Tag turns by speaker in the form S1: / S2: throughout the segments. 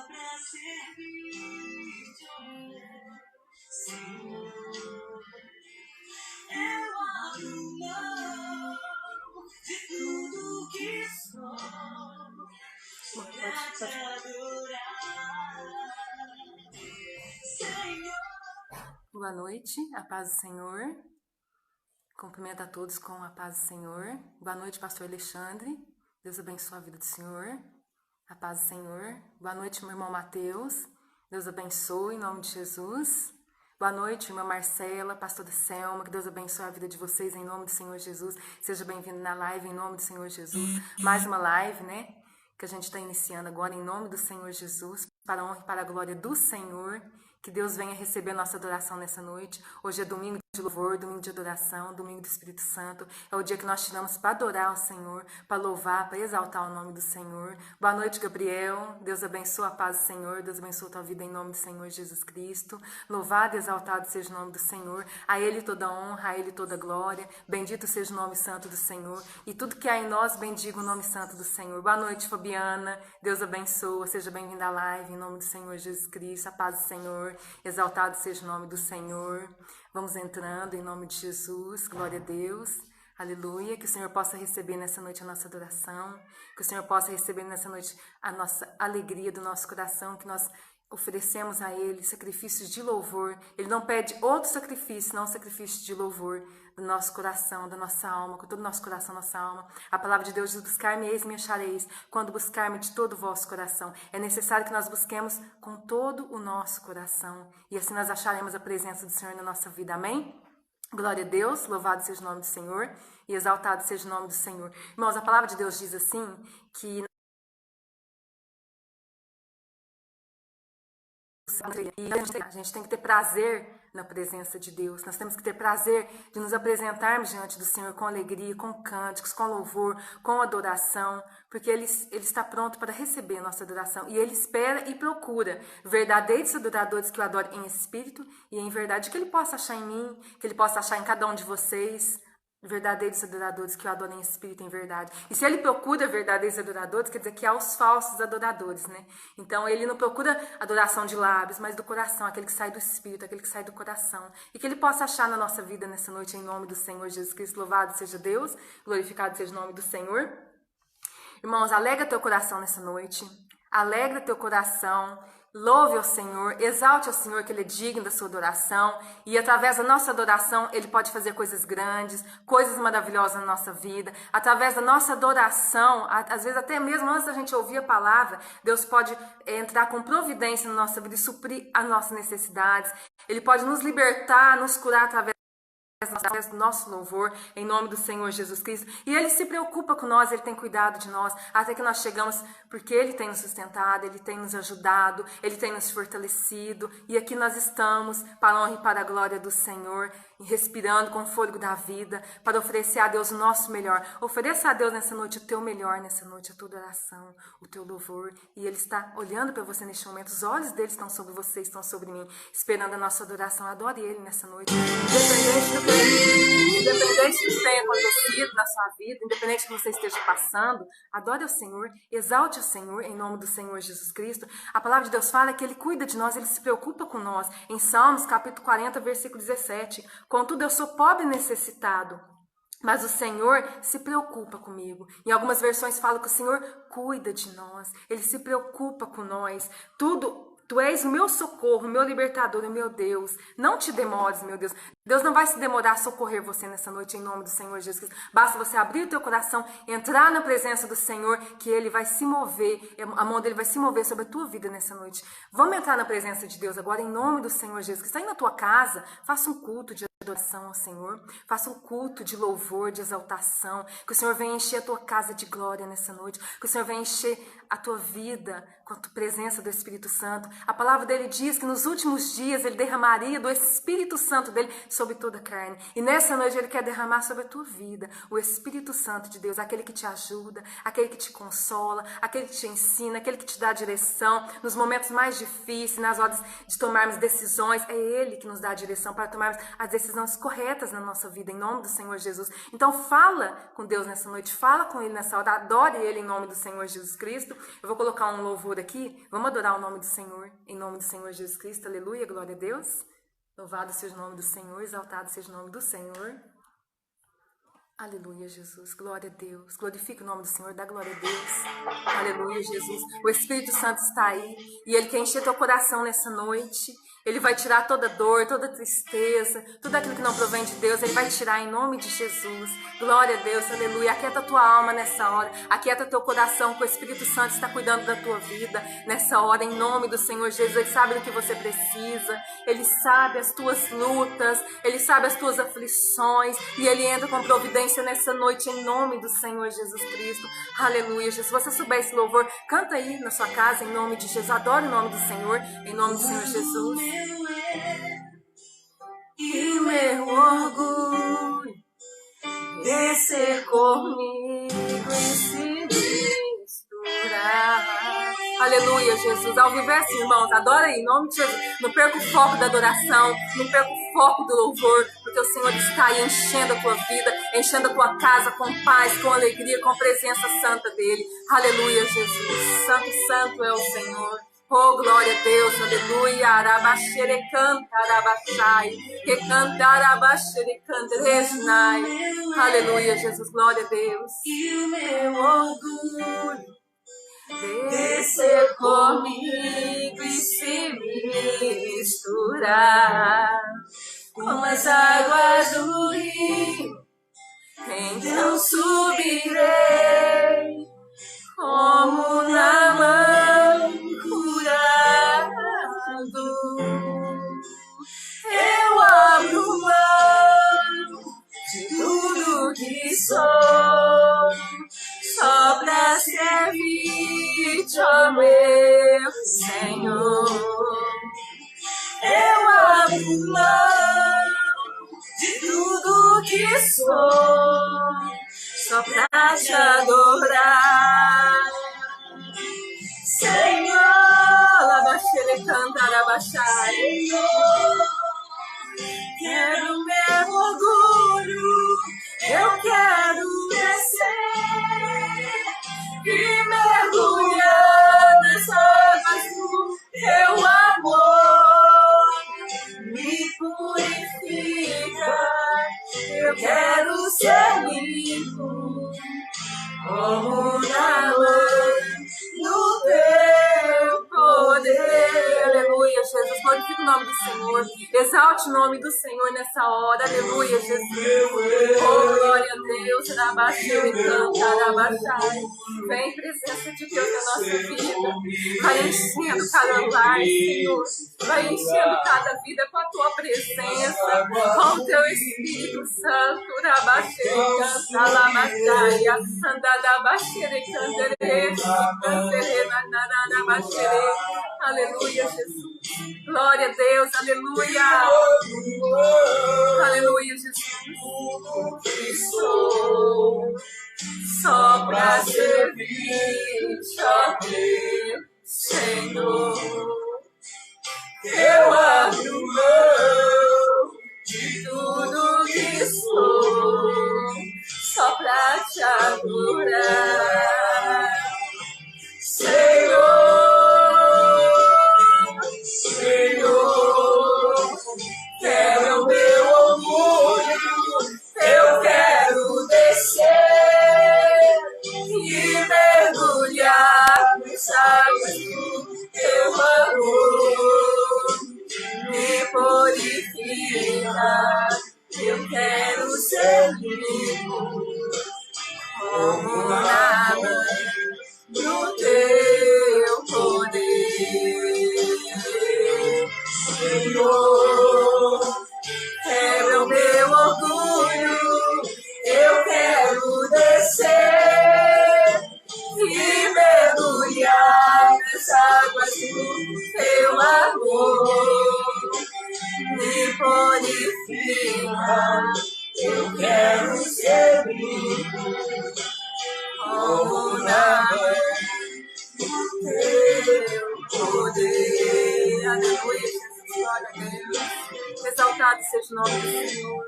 S1: pra servir-te, Senhor. Eu abro mão de tudo que sou pra te adorar, Senhor.
S2: Boa noite, a paz do Senhor. Cumprimento a todos com a paz do Senhor. Boa noite, pastor Alexandre. Deus abençoe a vida do Senhor. A paz do Senhor. Boa noite, meu irmão Mateus. Deus abençoe em nome de Jesus. Boa noite, irmã Marcela, pastora Selma. Que Deus abençoe a vida de vocês em nome do Senhor Jesus. Seja bem-vindo na live em nome do Senhor Jesus. Mais uma live, né? Que a gente está iniciando agora em nome do Senhor Jesus. Para a honra e para a glória do Senhor. Que Deus venha receber a nossa adoração nessa noite. Hoje é domingo de louvor, domingo de adoração, domingo do Espírito Santo. É o dia que nós tiramos para adorar o Senhor, para louvar, para exaltar o nome do Senhor. Boa noite, Gabriel. Deus abençoe a paz do Senhor. Deus abençoe a tua vida em nome do Senhor Jesus Cristo. Louvado e exaltado seja o nome do Senhor. A Ele toda honra, a Ele toda glória. Bendito seja o nome santo do Senhor. E tudo que há em nós, bendiga o nome santo do Senhor. Boa noite, Fabiana. Deus abençoe. Seja bem-vinda à live em nome do Senhor Jesus Cristo. A paz do Senhor. Exaltado seja o nome do Senhor. Vamos entrando em nome de Jesus. Glória a Deus. Aleluia. Que o Senhor possa receber nessa noite a nossa adoração. Que o Senhor possa receber nessa noite a nossa alegria do nosso coração. Que nós oferecemos a Ele sacrifícios de louvor. Ele não pede outro sacrifício, não sacrifício de louvor do nosso coração, da nossa alma, com todo o nosso coração, nossa alma. A palavra de Deus diz: buscar-me eis me achareis, quando buscar-me de todo o vosso coração. É necessário que nós busquemos com todo o nosso coração. E assim nós acharemos a presença do Senhor na nossa vida. Amém? Glória a Deus, louvado seja o nome do Senhor e exaltado seja o nome do Senhor. Irmãos, a palavra de Deus diz assim, que a gente tem que ter prazer na presença de Deus. Nós temos que ter prazer de nos apresentarmos diante do Senhor com alegria, com cânticos, com louvor, com adoração, porque Ele está pronto para receber a nossa adoração. E Ele espera e procura verdadeiros adoradores que o adorem em espírito e em verdade, que Ele possa achar em mim, que Ele possa achar em cada um de vocês. Verdadeiros adoradores que o adorem em espírito e em verdade. E se ele procura verdadeiros adoradores, quer dizer que há os falsos adoradores, né? Então ele não procura adoração de lábios, mas do coração, aquele que sai do espírito, aquele que sai do coração. E que ele possa achar na nossa vida nessa noite, em nome do Senhor Jesus Cristo. Louvado seja Deus, glorificado seja o nome do Senhor. Irmãos, alegra teu coração nessa noite. Alegra teu coração. Louve ao Senhor, exalte ao Senhor, que Ele é digno da sua adoração, e através da nossa adoração Ele pode fazer coisas grandes, coisas maravilhosas na nossa vida. Através da nossa adoração, às vezes até mesmo antes da gente ouvir a palavra, Deus pode entrar com providência na nossa vida e suprir as nossas necessidades. Ele pode nos libertar, nos curar através do nosso louvor, em nome do Senhor Jesus Cristo. E Ele se preocupa com nós, Ele tem cuidado de nós, até que nós chegamos, porque Ele tem nos sustentado, Ele tem nos ajudado, Ele tem nos fortalecido, e aqui nós estamos, para a honra e para a glória do Senhor, respirando com o fôlego da vida, para oferecer a Deus o nosso melhor. Ofereça a Deus nessa noite o teu melhor, nessa noite a tua adoração, o teu louvor, e Ele está olhando para você neste momento, os olhos dele estão sobre você, estão sobre mim, esperando a nossa adoração. Adore Ele nessa noite, independente do que tenha acontecido na sua vida, independente do que você esteja passando, adore ao Senhor, exalte ao Senhor, em nome do Senhor Jesus Cristo. A palavra de Deus fala que Ele cuida de nós, Ele se preocupa com nós. Em Salmos, capítulo 40, versículo 17, contudo eu sou pobre e necessitado, mas o Senhor se preocupa comigo. Em algumas versões fala que o Senhor cuida de nós, Ele se preocupa com nós. Tu és o meu socorro, o meu libertador, o meu Deus. Não te demores, meu Deus. Deus não vai se demorar a socorrer você nessa noite, em nome do Senhor Jesus Cristo. Basta você abrir o teu coração, entrar na presença do Senhor, que Ele vai se mover, a mão dEle vai se mover sobre a tua vida nessa noite. Vamos entrar na presença de Deus agora, em nome do Senhor Jesus Cristo. Aí na tua casa, faça um culto de adoração ao Senhor, faça um culto de louvor, de exaltação, que o Senhor venha encher a tua casa de glória nessa noite, que o Senhor venha encher a tua vida com a tua presença do Espírito Santo. A palavra dele diz que nos últimos dias ele derramaria do Espírito Santo dele sobre toda a carne, e nessa noite ele quer derramar sobre a tua vida o Espírito Santo de Deus, aquele que te ajuda, aquele que te consola, aquele que te ensina, aquele que te dá direção nos momentos mais difíceis, nas horas de tomarmos decisões. É ele que nos dá a direção para tomarmos as decisões decisões corretas na nossa vida, em nome do Senhor Jesus. Então fala com Deus nessa noite, fala com Ele nessa hora, adore Ele em nome do Senhor Jesus Cristo. Eu vou colocar um louvor aqui, vamos adorar o nome do Senhor, em nome do Senhor Jesus Cristo, aleluia, glória a Deus. Louvado seja o nome do Senhor, exaltado seja o nome do Senhor. Aleluia, Jesus, glória a Deus, glorifique o nome do Senhor, dá glória a Deus, aleluia, Jesus, o Espírito Santo está aí, e Ele quer encher teu coração nessa noite, Ele vai tirar toda dor, toda tristeza, tudo aquilo que não provém de Deus, Ele vai tirar em nome de Jesus, glória a Deus, aleluia, aquieta tua alma nessa hora, aquieta teu coração, que o Espírito Santo está cuidando da tua vida, nessa hora, em nome do Senhor Jesus, Ele sabe do que você precisa, Ele sabe as tuas lutas, Ele sabe as tuas aflições, e Ele entra com providência nessa noite, em nome do Senhor Jesus Cristo, aleluia, Jesus, se você souber esse louvor, canta aí na sua casa, em nome de Jesus, adore o nome do Senhor, em nome do Senhor Jesus. E meu orgulho descer comigo e se misturar. Aleluia, Jesus. Ao viver assim, irmãos, adora aí, em nome de Jesus. Não perca o foco da adoração, não perca o foco do louvor, porque o Senhor está aí enchendo a tua vida, enchendo a tua casa com paz, com alegria, com a presença santa dEle. Aleluia, Jesus. Santo, santo é o Senhor. Oh, glória a Deus, aleluia, arabaxere canta, arabaxai, recanta, arabaxere canta, resnai, aleluia, Jesus, glória a Deus. E o meu orgulho descer comigo e se misturar com as águas do rio, então subirei como na mão curado, eu abro mão de tudo que sou, só pra servir-te, ó meu Senhor. Eu abro mão de tudo que sou, só pra te adorar, Senhor. Labaxere canta, labaxai. Quero meu orgulho, eu quero descer e mergulhar nas águas do teu amor. Me purifica, eu quero ser limpo, como na lã do teu poder. Aleluia, Jesus, glorifica o nome do Senhor, exalte o nome do Senhor nessa hora, aleluia, Jesus. Oh, glória a Deus, Rabaxai, canta, Rabaxai. Vem presença de Deus na nossa vida, vai enchendo cada lar, Senhor, vai enchendo cada vida com a tua presença, com o teu Espírito Santo. Rabaxai, canta, Rabaxai, Andadabaxere, canta, aleluia, Jesus. Glória a Deus, aleluia. Aleluia, Jesus. E sou só pra servir-te, ó meu Senhor. Eu abro mão de tudo que sou, só pra te adorar, Senhor. Senhor, quero o meu orgulho, eu quero descer e mergulhar nos águas do teu amor. Me purifica, eu quero ser limpo, como na mão do teu poder. Senhor, quebra o meu orgulho, eu quero descer e mergulhar nas águas do teu amor. Me purifica, eu quero ser limpo, como na mão do teu poder. Aleluia, Jesus, glória a Deus. exaltado seja o nome do Senhor.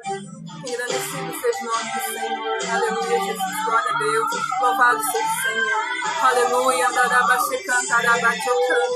S2: Engrandecido seja o nome do Senhor. Aleluia, Jesus, glória a Deus. Louvado seja o Senhor. Aleluia. Andarabaxê, cantarabaxê,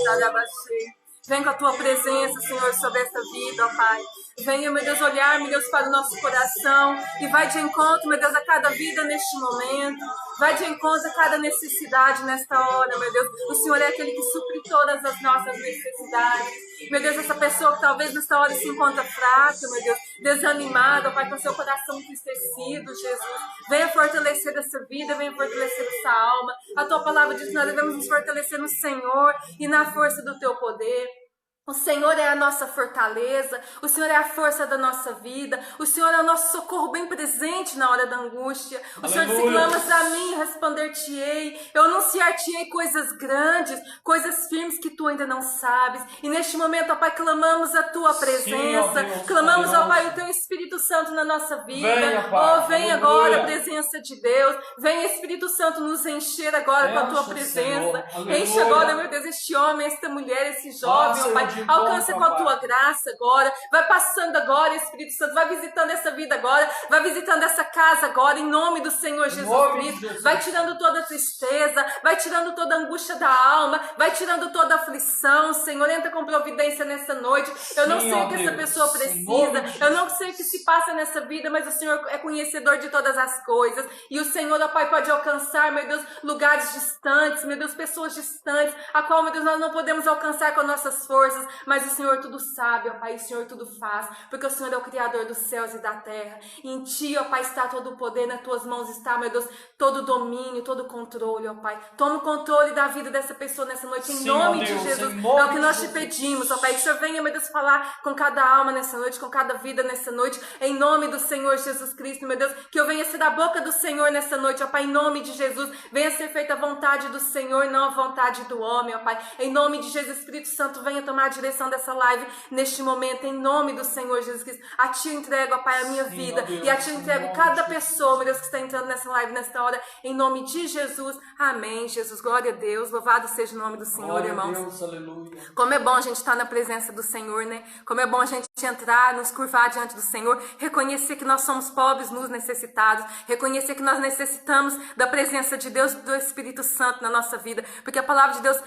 S2: cantarabaxê. Vem com a tua presença, Senhor, sobre essa vida, ó Pai. Venha, meu Deus, olhar, meu Deus, para o nosso coração e vai de encontro, meu Deus, a cada vida neste momento. Vai de encontro a cada necessidade nesta hora, meu Deus. O Senhor é aquele que supre todas as nossas necessidades. Meu Deus, essa pessoa que talvez nesta hora se encontra fraca, meu Deus, desanimada, ó Pai, com seu coração entristecido, Jesus. Venha fortalecer essa vida, venha fortalecer essa alma. A tua palavra diz que nós devemos nos fortalecer no Senhor e na força do teu poder. O Senhor é a nossa fortaleza, o Senhor é a força da nossa vida, o Senhor é o nosso socorro bem presente na hora da angústia. O Senhor disse, clamas a mim, responder-te-ei, eu anunciar-te-ei coisas grandes, coisas firmes que tu ainda não sabes. E neste momento, ó Pai, clamamos a tua presença,
S3: Deus,
S2: clamamos, ó Pai, o teu Espírito Santo na nossa vida.
S3: Venha, Pai.
S2: Oh, vem agora a presença de Deus, vem Espírito Santo nos encher agora com a tua presença. Enche agora, meu Deus, este homem, esta mulher, esse jovem, ó Pai. Alcança com a tua graça agora, vai passando agora, Espírito Santo, vai visitando essa vida agora, vai visitando essa casa agora, em nome do Senhor Jesus Cristo, vai tirando toda a tristeza, vai tirando toda a angústia da alma, vai tirando toda a aflição, Senhor, entra com providência nessa noite. Eu não sei o que essa pessoa precisa, eu não sei o que se passa nessa vida, mas o Senhor é conhecedor de todas as coisas, e o Senhor, ó Pai, pode alcançar, meu Deus, lugares distantes, meu Deus, pessoas distantes, a qual, meu Deus, nós não podemos alcançar com nossas forças, mas o Senhor tudo sabe, ó Pai, o Senhor tudo faz, porque o Senhor é o Criador dos céus e da terra. E em Ti, ó Pai, está todo o poder, nas Tuas mãos está, meu Deus, todo o domínio, todo o controle, ó Pai. Toma o controle da vida dessa pessoa nessa noite, em nome de Jesus. É o que nós te pedimos, ó Pai, que o Senhor venha, meu Deus, falar com cada alma nessa noite, com cada vida nessa noite, em nome do Senhor Jesus Cristo, meu Deus, que eu venha ser da boca do Senhor nessa noite, ó Pai, em nome de Jesus. Venha ser feita a vontade do Senhor, não a vontade do homem, ó Pai. Em nome de Jesus, Espírito Santo, venha tomar a direção dessa live neste momento, em nome do Senhor Jesus Cristo. A Ti eu entrego, ó Pai, a minha vida,
S3: Deus,
S2: e a Ti eu entrego cada pessoa, meu Deus, que está entrando nessa live nesta hora, em nome de Jesus. Amém, Jesus, glória a Deus, louvado seja o nome do Senhor,
S3: glória
S2: irmãos.
S3: a Deus, aleluia.
S2: Como é bom a gente estar na presença do Senhor, né? Como é bom a gente entrar, nos curvar diante do Senhor, reconhecer que nós somos pobres, nos necessitados, reconhecer que nós necessitamos da presença de Deus, do Espírito Santo na nossa vida, porque a palavra de Deus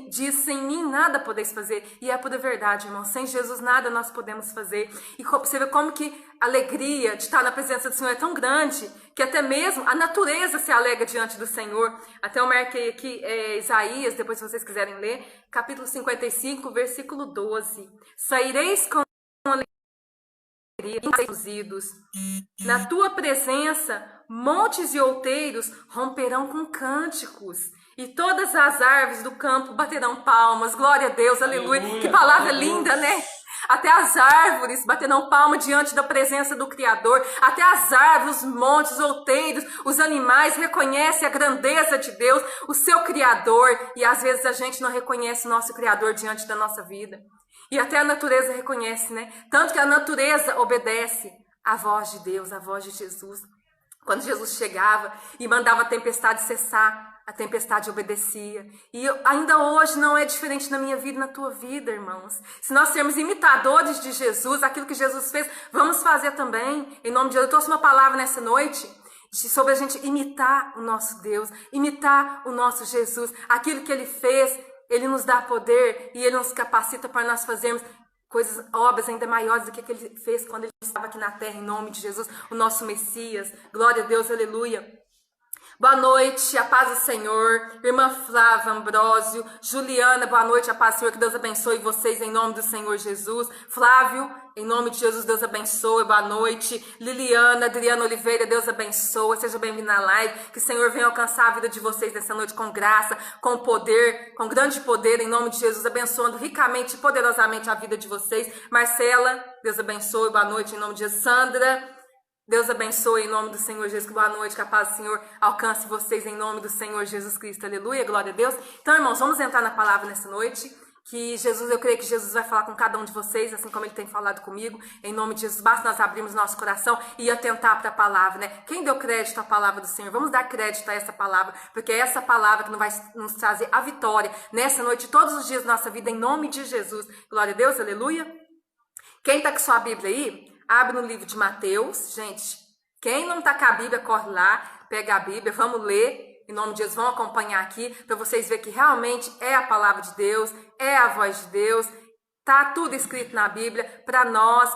S2: diz, sem mim nada podeis fazer, e é pura verdade, irmão. Sem Jesus nada nós podemos fazer. E você vê como que a alegria de estar na presença do Senhor é tão grande, que até mesmo a natureza se alegra diante do Senhor. Até eu marquei aqui Isaías, depois se vocês quiserem ler, capítulo 55, versículo 12. Saireis com alegria, seduzidos. Na tua presença, montes e outeiros romperão com cânticos. E todas as árvores do campo baterão palmas. Glória a Deus, aleluia. Que palavra linda, né? Até as árvores baterão palma diante da presença do Criador. Até as árvores, os montes, os outeiros, os animais reconhecem a grandeza de Deus, o seu Criador. E às vezes a gente não reconhece o nosso Criador diante da nossa vida. E até a natureza reconhece, né? Tanto que a natureza obedece à voz de Deus, à voz de Jesus. Quando Jesus chegava e mandava a tempestade cessar, a tempestade obedecia. E ainda hoje não é diferente na minha vida e na tua vida, irmãos. Se nós sermos imitadores de Jesus, aquilo que Jesus fez, vamos fazer também. Em nome de Deus, eu trouxe uma palavra nessa noite sobre a gente imitar o nosso Deus, imitar o nosso Jesus. Aquilo que Ele fez, Ele nos dá poder e Ele nos capacita para nós fazermos coisas, obras ainda maiores do que Ele fez quando Ele estava aqui na terra, em nome de Jesus, o nosso Messias. Glória a Deus, aleluia. Boa noite, a paz do Senhor, irmã Flávia, Ambrósio, Juliana, boa noite, a paz do Senhor, que Deus abençoe vocês em nome do Senhor Jesus. Flávio, em nome de Jesus, Deus abençoe, boa noite. Liliana, Adriana Oliveira, Deus abençoe, seja bem-vinda na live, que o Senhor venha alcançar a vida de vocês nessa noite com graça, com poder, com grande poder, em nome de Jesus, abençoando ricamente e poderosamente a vida de vocês. Marcela, Deus abençoe, boa noite, em nome de Jesus. Sandra, Deus abençoe em nome do Senhor Jesus, boa noite, que a paz do Senhor alcance vocês em nome do Senhor Jesus Cristo, aleluia, glória a Deus. Então, irmãos, vamos entrar na palavra nessa noite, que Jesus, eu creio que Jesus vai falar com cada um de vocês, assim como Ele tem falado comigo, em nome de Jesus, basta nós abrirmos nosso coração e atentar para a palavra, né? Quem deu crédito à palavra do Senhor? Vamos dar crédito a essa palavra, porque é essa palavra que vai nos trazer a vitória nessa noite, todos os dias da nossa vida, em nome de Jesus, glória a Deus, aleluia. Quem tá com sua Bíblia aí, abre no livro de Mateus. Gente, quem não tá com a Bíblia, corre lá, pega a Bíblia, vamos ler. Em nome de Jesus, vão acompanhar aqui para vocês verem que realmente é a palavra de Deus, é a voz de Deus. Tá tudo escrito na Bíblia para nós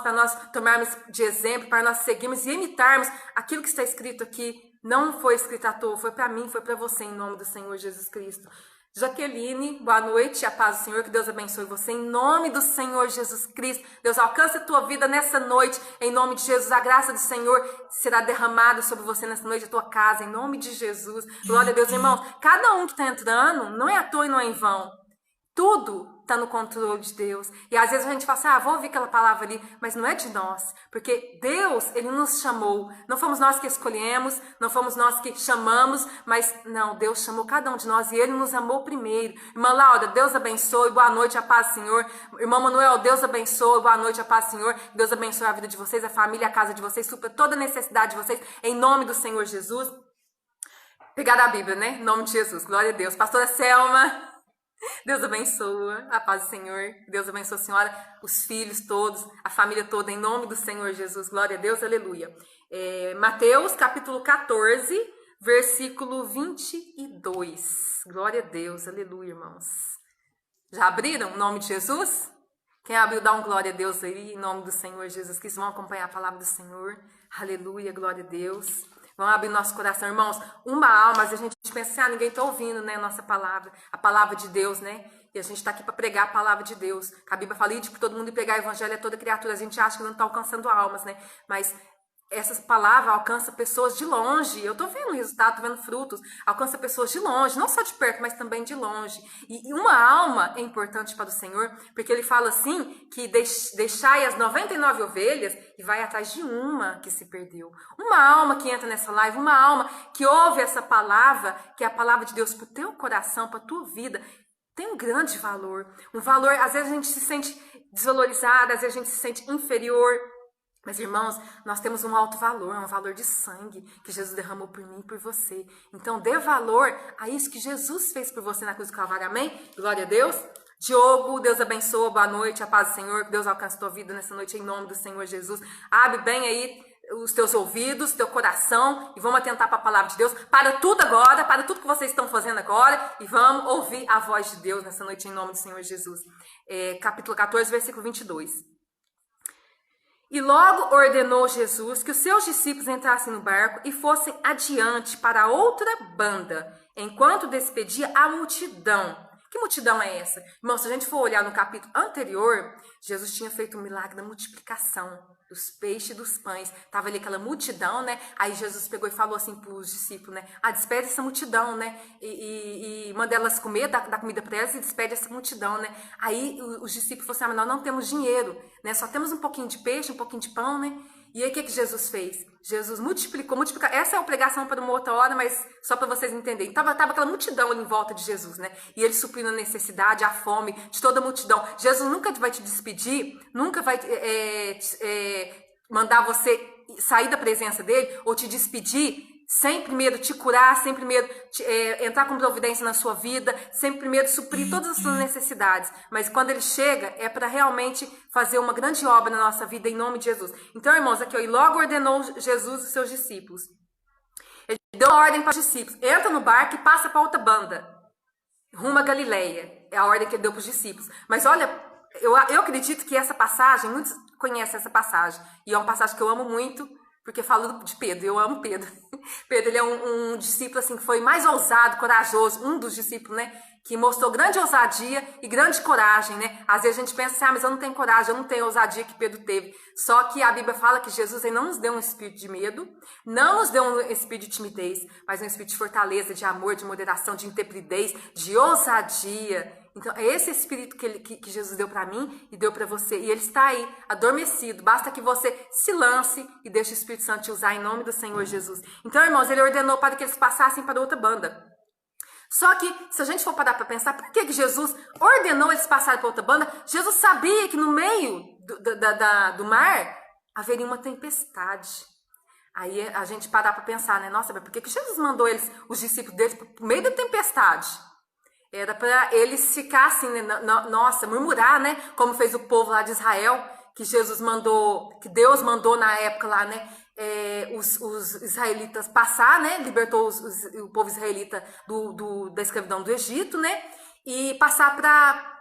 S2: tomarmos de exemplo, para nós seguirmos e imitarmos aquilo que está escrito aqui. Não foi escrito à toa, foi para mim, foi para você, em nome do Senhor Jesus Cristo. Jaqueline, boa noite, a paz do Senhor, que Deus abençoe você, em nome do Senhor Jesus Cristo. Deus alcance a tua vida nessa noite, em nome de Jesus. A graça do Senhor será derramada sobre você nessa noite, a tua casa, em nome de Jesus. Glória a Deus, irmãos. Cada um que está entrando, não é à toa e não é em vão. Tudo está no controle de Deus. E às vezes a gente fala assim, vou ouvir aquela palavra ali, mas não é de nós. Porque Deus, Ele nos chamou. Não fomos nós que escolhemos, não fomos nós que chamamos, mas não, Deus chamou cada um de nós e Ele nos amou primeiro. Irmã Laura, Deus abençoe, boa noite, a paz do Senhor. Irmão Manuel, Deus abençoe, boa noite, a paz do Senhor. Deus abençoe a vida de vocês, a família, a casa de vocês, supra toda a necessidade de vocês, em nome do Senhor Jesus. Pegar a Bíblia, né? Em nome de Jesus, glória a Deus. Pastora Selma, Deus abençoa, a paz do Senhor, Deus abençoa a senhora, os filhos todos, a família toda, em nome do Senhor Jesus, glória a Deus, aleluia. Mateus capítulo 14, versículo 22, glória a Deus, aleluia, irmãos. Já abriram o nome de Jesus? Quem abriu, dá um glória a Deus aí, em nome do Senhor Jesus Cristo, vão acompanhar a palavra do Senhor, aleluia, glória a Deus. Vamos abrir nosso coração, irmãos. Uma alma, a gente pensa assim, ninguém está ouvindo, né, a nossa palavra, a palavra de Deus, né? E a gente está aqui para pregar a palavra de Deus. A Bíblia fala, ide por todo mundo e pregar o evangelho a toda criatura. A gente acha que não está alcançando almas, né? Mas essas palavras alcançam pessoas de longe. Eu estou vendo o resultado, estou vendo frutos. Alcança pessoas de longe, não só de perto, mas também de longe. E uma alma é importante para o Senhor, porque Ele fala assim, que deixai as 99 ovelhas e vai atrás de uma que se perdeu. Uma alma que entra nessa live, uma alma que ouve essa palavra, que é a palavra de Deus para o teu coração, para a tua vida, tem um grande valor. Um valor, às vezes a gente se sente desvalorizada, às vezes a gente se sente inferior. Mas, irmãos, nós temos um alto valor, um valor de sangue que Jesus derramou por mim e por você. Então, dê valor a isso que Jesus fez por você na cruz do Calvário. Amém? Glória a Deus. Diogo, Deus abençoa, boa noite, a paz do Senhor, que Deus alcance a tua vida nessa noite em nome do Senhor Jesus. Abre bem aí os teus ouvidos, teu coração e vamos atentar para a palavra de Deus. Para tudo agora, para tudo que vocês estão fazendo agora e vamos ouvir a voz de Deus nessa noite em nome do Senhor Jesus. Capítulo 14, versículo 22. E logo ordenou Jesus que os seus discípulos entrassem no barco e fossem adiante para outra banda, enquanto despedia a multidão. Que multidão é essa? Irmão, se a gente for olhar no capítulo anterior, Jesus tinha feito um milagre da multiplicação dos peixes e dos pães. Tava ali aquela multidão, né? Aí Jesus pegou e falou assim para os discípulos, né? Despede essa multidão, né? E manda elas comer, dá comida para elas e despede essa multidão, né? Aí os discípulos falaram assim, mas nós não temos dinheiro, né? Só temos um pouquinho de peixe, um pouquinho de pão, né? E aí o que Jesus fez? Jesus multiplicou. Essa é uma pregação para uma outra hora, mas só para vocês entenderem. Tava aquela multidão ali em volta de Jesus, né? E ele suprindo a necessidade, a fome de toda a multidão. Jesus nunca vai te despedir, nunca vai mandar você sair da presença dele ou te despedir sem primeiro te curar, sem primeiro entrar com providência na sua vida, sem primeiro suprir todas as suas necessidades. Mas quando ele chega, é para realmente fazer uma grande obra na nossa vida, em nome de Jesus. Então, irmãos, aqui, e logo ordenou Jesus os seus discípulos. Ele deu ordem para os discípulos, entra no barco e passa para outra banda, rumo a Galileia. É a ordem que ele deu para os discípulos. Mas olha, eu acredito que essa passagem, muitos conhecem essa passagem, e é uma passagem que eu amo muito, porque falo de Pedro, eu amo Pedro. Pedro, ele é um discípulo assim, que foi mais ousado, corajoso, um dos discípulos, né? Que mostrou grande ousadia e grande coragem, né? Às vezes a gente pensa assim, mas eu não tenho coragem, eu não tenho a ousadia que Pedro teve. Só que a Bíblia fala que Jesus ele não nos deu um espírito de medo, não nos deu um espírito de timidez, mas um espírito de fortaleza, de amor, de moderação, de intrepidez, de ousadia. Então, é esse espírito que Jesus deu para mim e deu para você. E ele está aí, adormecido. Basta que você se lance e deixe o Espírito Santo te usar em nome do Senhor Jesus. Então, irmãos, ele ordenou para que eles passassem para outra banda. Só que, se a gente for parar para pensar, por que Jesus ordenou eles passarem para outra banda? Jesus sabia que no meio do mar haveria uma tempestade. Aí a gente parar para pensar, né? Nossa, mas por que Jesus mandou os discípulos deles para o meio da tempestade? Era para eles ficassem, né, nossa, murmurar, né? Como fez o povo lá de Israel, que Jesus mandou, que Deus mandou na época lá, né? Os israelitas passar, né? Libertou o povo israelita da escravidão do Egito, né? E passar para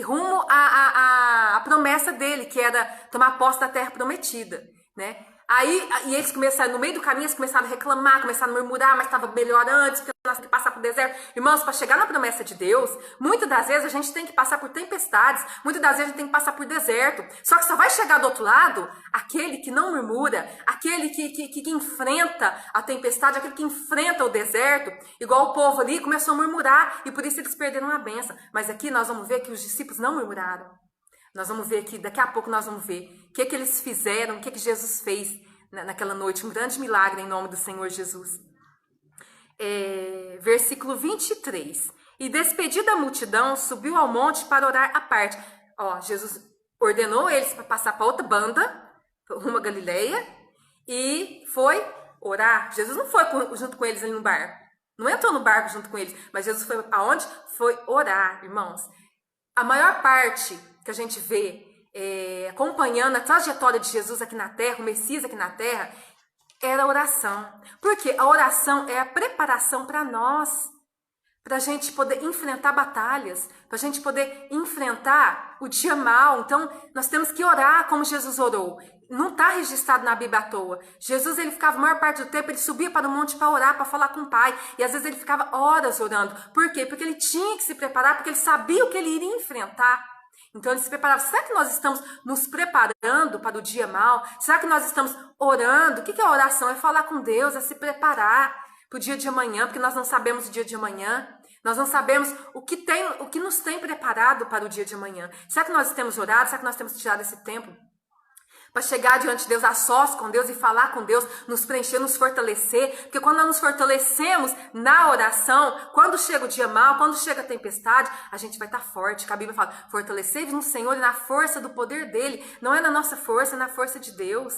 S2: rumo à promessa dele, que era tomar posse da terra prometida, né? Aí, e eles começaram, no meio do caminho, eles começaram a reclamar, começaram a murmurar, mas estava melhor antes, porque nós temos que passar por deserto. Irmãos, para chegar na promessa de Deus, muitas das vezes a gente tem que passar por tempestades, muitas das vezes a gente tem que passar por deserto. Só que só vai chegar do outro lado aquele que não murmura, aquele que enfrenta a tempestade, aquele que enfrenta o deserto, igual o povo ali começou a murmurar, e por isso eles perderam a bênção. Mas aqui nós vamos ver que os discípulos não murmuraram. Nós vamos ver aqui, daqui a pouco nós vamos ver o que eles fizeram, o que Jesus fez naquela noite, um grande milagre em nome do Senhor Jesus. Versículo 23. E despedida a multidão, subiu ao monte para orar à parte. Ó, Jesus ordenou eles para passar para outra banda, rumo a Galileia, e foi orar. Jesus não foi junto com eles ali no barco. Não entrou no barco junto com eles, mas Jesus foi aonde? Foi orar, irmãos. A maior parte que a gente vê acompanhando a trajetória de Jesus aqui na terra, o Messias aqui na terra, era a oração. Porque a oração é a preparação para nós, para a gente poder enfrentar batalhas, para a gente poder enfrentar o dia mau. Então, nós temos que orar como Jesus orou. Não está registrado na Bíblia à toa. Jesus, ele ficava a maior parte do tempo, ele subia para o monte para orar, para falar com o Pai. E às vezes ele ficava horas orando. Por quê? Porque ele tinha que se preparar, porque ele sabia o que ele iria enfrentar. Então ele se preparava. Será que nós estamos nos preparando para o dia mau? Será que nós estamos orando? O que é oração? É falar com Deus, é se preparar para o dia de amanhã, porque nós não sabemos o dia de amanhã. Nós não sabemos o que nos tem preparado para o dia de amanhã. Será que nós temos orado? Será que nós temos tirado esse tempo para chegar diante de Deus, a sós com Deus e falar com Deus, nos preencher, nos fortalecer? Porque quando nós nos fortalecemos na oração, quando chega o dia mau, quando chega a tempestade, a gente vai estar forte. Porque a Bíblia fala, fortalecei-vos no Senhor e na força do poder dele. Não é na nossa força, é na força de Deus.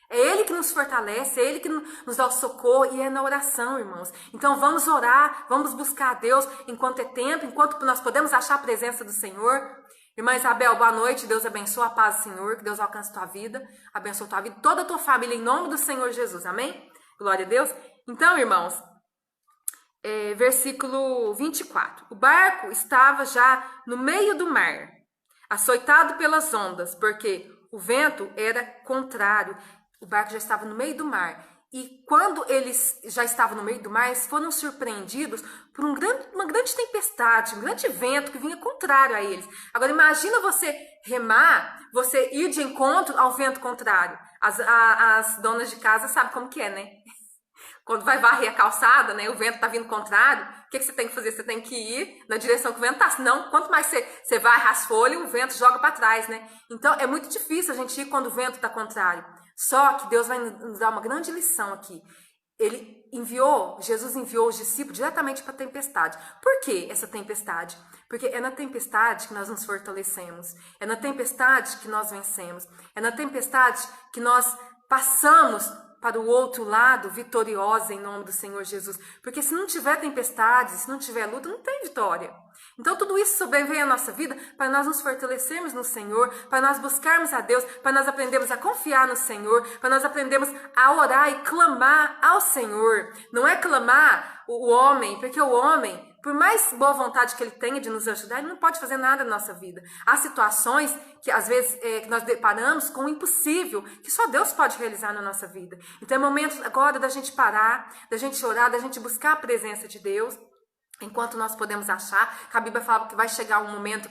S2: É Ele que nos fortalece, é Ele que nos dá o socorro, e é na oração, irmãos. Então vamos orar, vamos buscar a Deus enquanto é tempo, enquanto nós podemos achar a presença do Senhor. Irmã Isabel, boa noite, Deus abençoe, a paz do Senhor, que Deus alcance tua vida, abençoe tua vida, toda a tua família, em nome do Senhor Jesus, amém? Glória a Deus. Então, irmãos, versículo 24. O barco estava já no meio do mar, açoitado pelas ondas, porque o vento era contrário. O barco já estava no meio do mar. E quando eles já estavam no meio do mar, eles foram surpreendidos por uma grande tempestade, um grande vento que vinha contrário a eles. Agora imagina você remar, você ir de encontro ao vento contrário. As donas de casa sabem como que é, né? Quando vai varrer a calçada, né, o vento tá vindo contrário, o que você tem que fazer? Você tem que ir na direção que o vento tá. Senão, quanto mais você varre as folhas, o vento joga para trás, né? Então, é muito difícil a gente ir quando o vento tá contrário. Só que Deus vai nos dar uma grande lição aqui. Jesus enviou os discípulos diretamente para a tempestade. Por que essa tempestade? Porque é na tempestade que nós nos fortalecemos. É na tempestade que nós vencemos. É na tempestade que nós passamos para o outro lado vitoriosa em nome do Senhor Jesus. Porque se não tiver tempestade, se não tiver luta, não tem vitória. Então tudo isso sobrevém à nossa vida para nós nos fortalecermos no Senhor, para nós buscarmos a Deus, para nós aprendermos a confiar no Senhor, para nós aprendermos a orar e clamar ao Senhor. Não é clamar o homem, porque o homem, por mais boa vontade que ele tenha de nos ajudar, ele não pode fazer nada na nossa vida. Há situações que às vezes que nós deparamos com o impossível, que só Deus pode realizar na nossa vida. Então é momento agora da gente parar, da gente orar, da gente buscar a presença de Deus, enquanto nós podemos achar, que a Bíblia fala que vai chegar um momento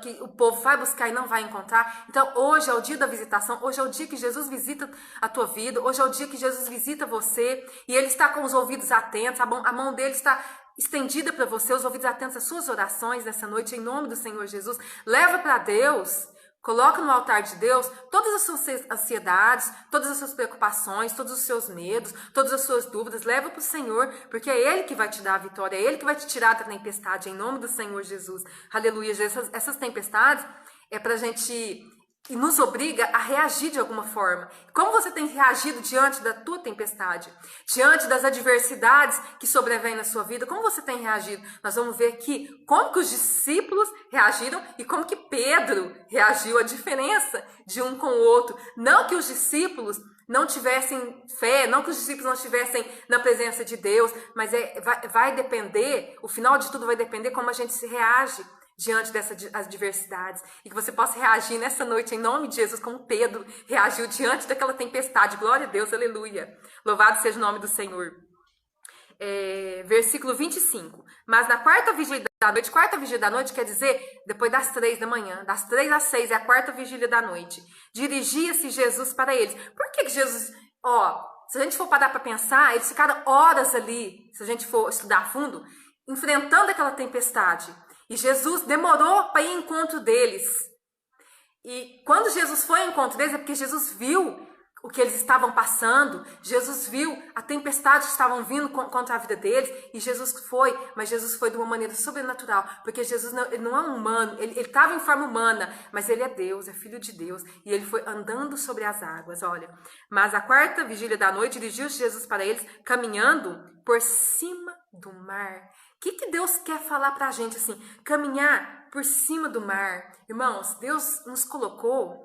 S2: que o povo vai buscar e não vai encontrar. Então hoje é o dia da visitação, hoje é o dia que Jesus visita a tua vida, hoje é o dia que Jesus visita você, e Ele está com os ouvidos atentos, a mão dele está estendida para você, os ouvidos atentos às suas orações nessa noite, em nome do Senhor Jesus. Leva para Deus, coloca no altar de Deus todas as suas ansiedades, todas as suas preocupações, todos os seus medos, todas as suas dúvidas. Leva para o Senhor, porque é Ele que vai te dar a vitória, é Ele que vai te tirar da tempestade, em nome do Senhor Jesus. Aleluia. Essas tempestades é para a gente e nos obriga a reagir de alguma forma. Como você tem reagido diante da tua tempestade? Diante das adversidades que sobrevêm na sua vida? Como você tem reagido? Nós vamos ver aqui como que os discípulos reagiram e como que Pedro reagiu, a diferença de um com o outro. Não que os discípulos não tivessem fé, não que os discípulos não estivessem na presença de Deus, mas vai depender, o final de tudo vai depender como a gente se reage diante dessas adversidades, e que você possa reagir nessa noite em nome de Jesus como Pedro reagiu diante daquela tempestade. Glória a Deus, aleluia, louvado seja o nome do Senhor. Versículo 25, mas na quarta vigília da noite quer dizer depois das 3 da manhã, das 3 às 6 é a quarta vigília da noite, dirigia-se Jesus para eles. Por que Jesus, se a gente for parar para pensar, eles ficaram horas ali, se a gente for estudar a fundo, enfrentando aquela tempestade. E Jesus demorou para ir ao encontro deles. E quando Jesus foi ao encontro deles, é porque Jesus viu o que eles estavam passando. Jesus viu a tempestade que estavam vindo contra a vida deles. E Jesus foi, mas Jesus foi de uma maneira sobrenatural. Porque Jesus ele não é um humano, ele estava em forma humana, mas ele é Deus, é filho de Deus. E ele foi andando sobre as águas, olha. Mas a quarta vigília da noite, dirigiu-se Jesus para eles, caminhando por cima do mar. O que Deus quer falar pra gente assim? Caminhar por cima do mar. Irmãos, Deus nos colocou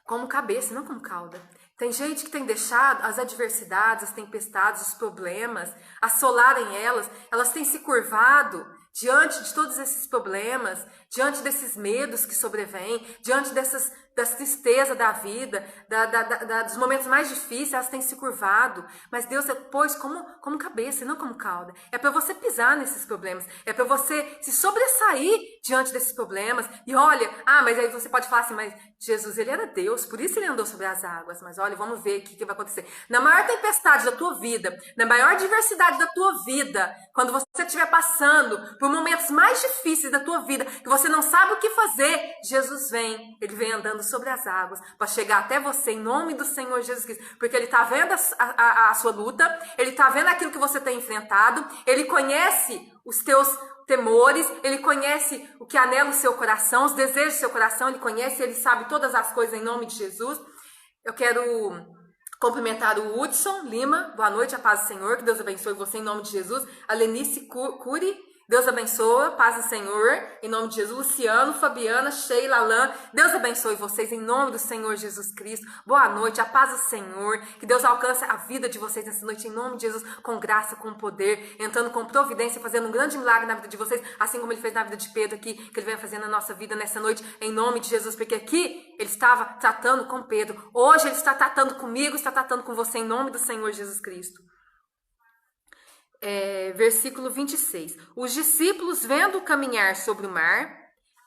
S2: como cabeça, não como cauda. Tem gente que tem deixado as adversidades, as tempestades, os problemas assolarem elas têm se curvado diante de todos esses problemas, diante desses medos que sobrevêm, diante das tristezas da vida, dos momentos mais difíceis, elas têm se curvado. Mas Deus pôs como cabeça e não como cauda. É para você pisar nesses problemas, é para você se sobressair diante desses problemas. E olha, mas aí você pode falar assim, mas Jesus, ele era Deus, por isso ele andou sobre as águas. Mas olha, vamos ver o que vai acontecer. Na maior tempestade da tua vida, na maior adversidade da tua vida, quando você estiver passando por momentos mais difíceis da tua vida, que você não sabe o que fazer, Jesus vem, ele vem andando sobre as águas para chegar até você em nome do Senhor Jesus Cristo, porque ele está vendo a sua luta, ele está vendo aquilo que você tem enfrentado, ele conhece os teus temores, ele conhece o que anela o seu coração, os desejos do seu coração, ele conhece, ele sabe todas as coisas em nome de Jesus. Eu quero cumprimentar o Hudson Lima, boa noite, a paz do Senhor, que Deus abençoe você em nome de Jesus. A Lenice Cury, Deus abençoe, paz do Senhor, em nome de Jesus. Luciano, Fabiana, Sheila, Alain, Deus abençoe vocês em nome do Senhor Jesus Cristo. Boa noite, a paz do Senhor, que Deus alcance a vida de vocês nessa noite em nome de Jesus, com graça, com poder, entrando com providência, fazendo um grande milagre na vida de vocês, assim como ele fez na vida de Pedro aqui, que ele vem fazendo na nossa vida nessa noite, em nome de Jesus, porque aqui ele estava tratando com Pedro, hoje ele está tratando comigo, está tratando com você em nome do Senhor Jesus Cristo. Versículo 26. Os discípulos, vendo caminhar sobre o mar,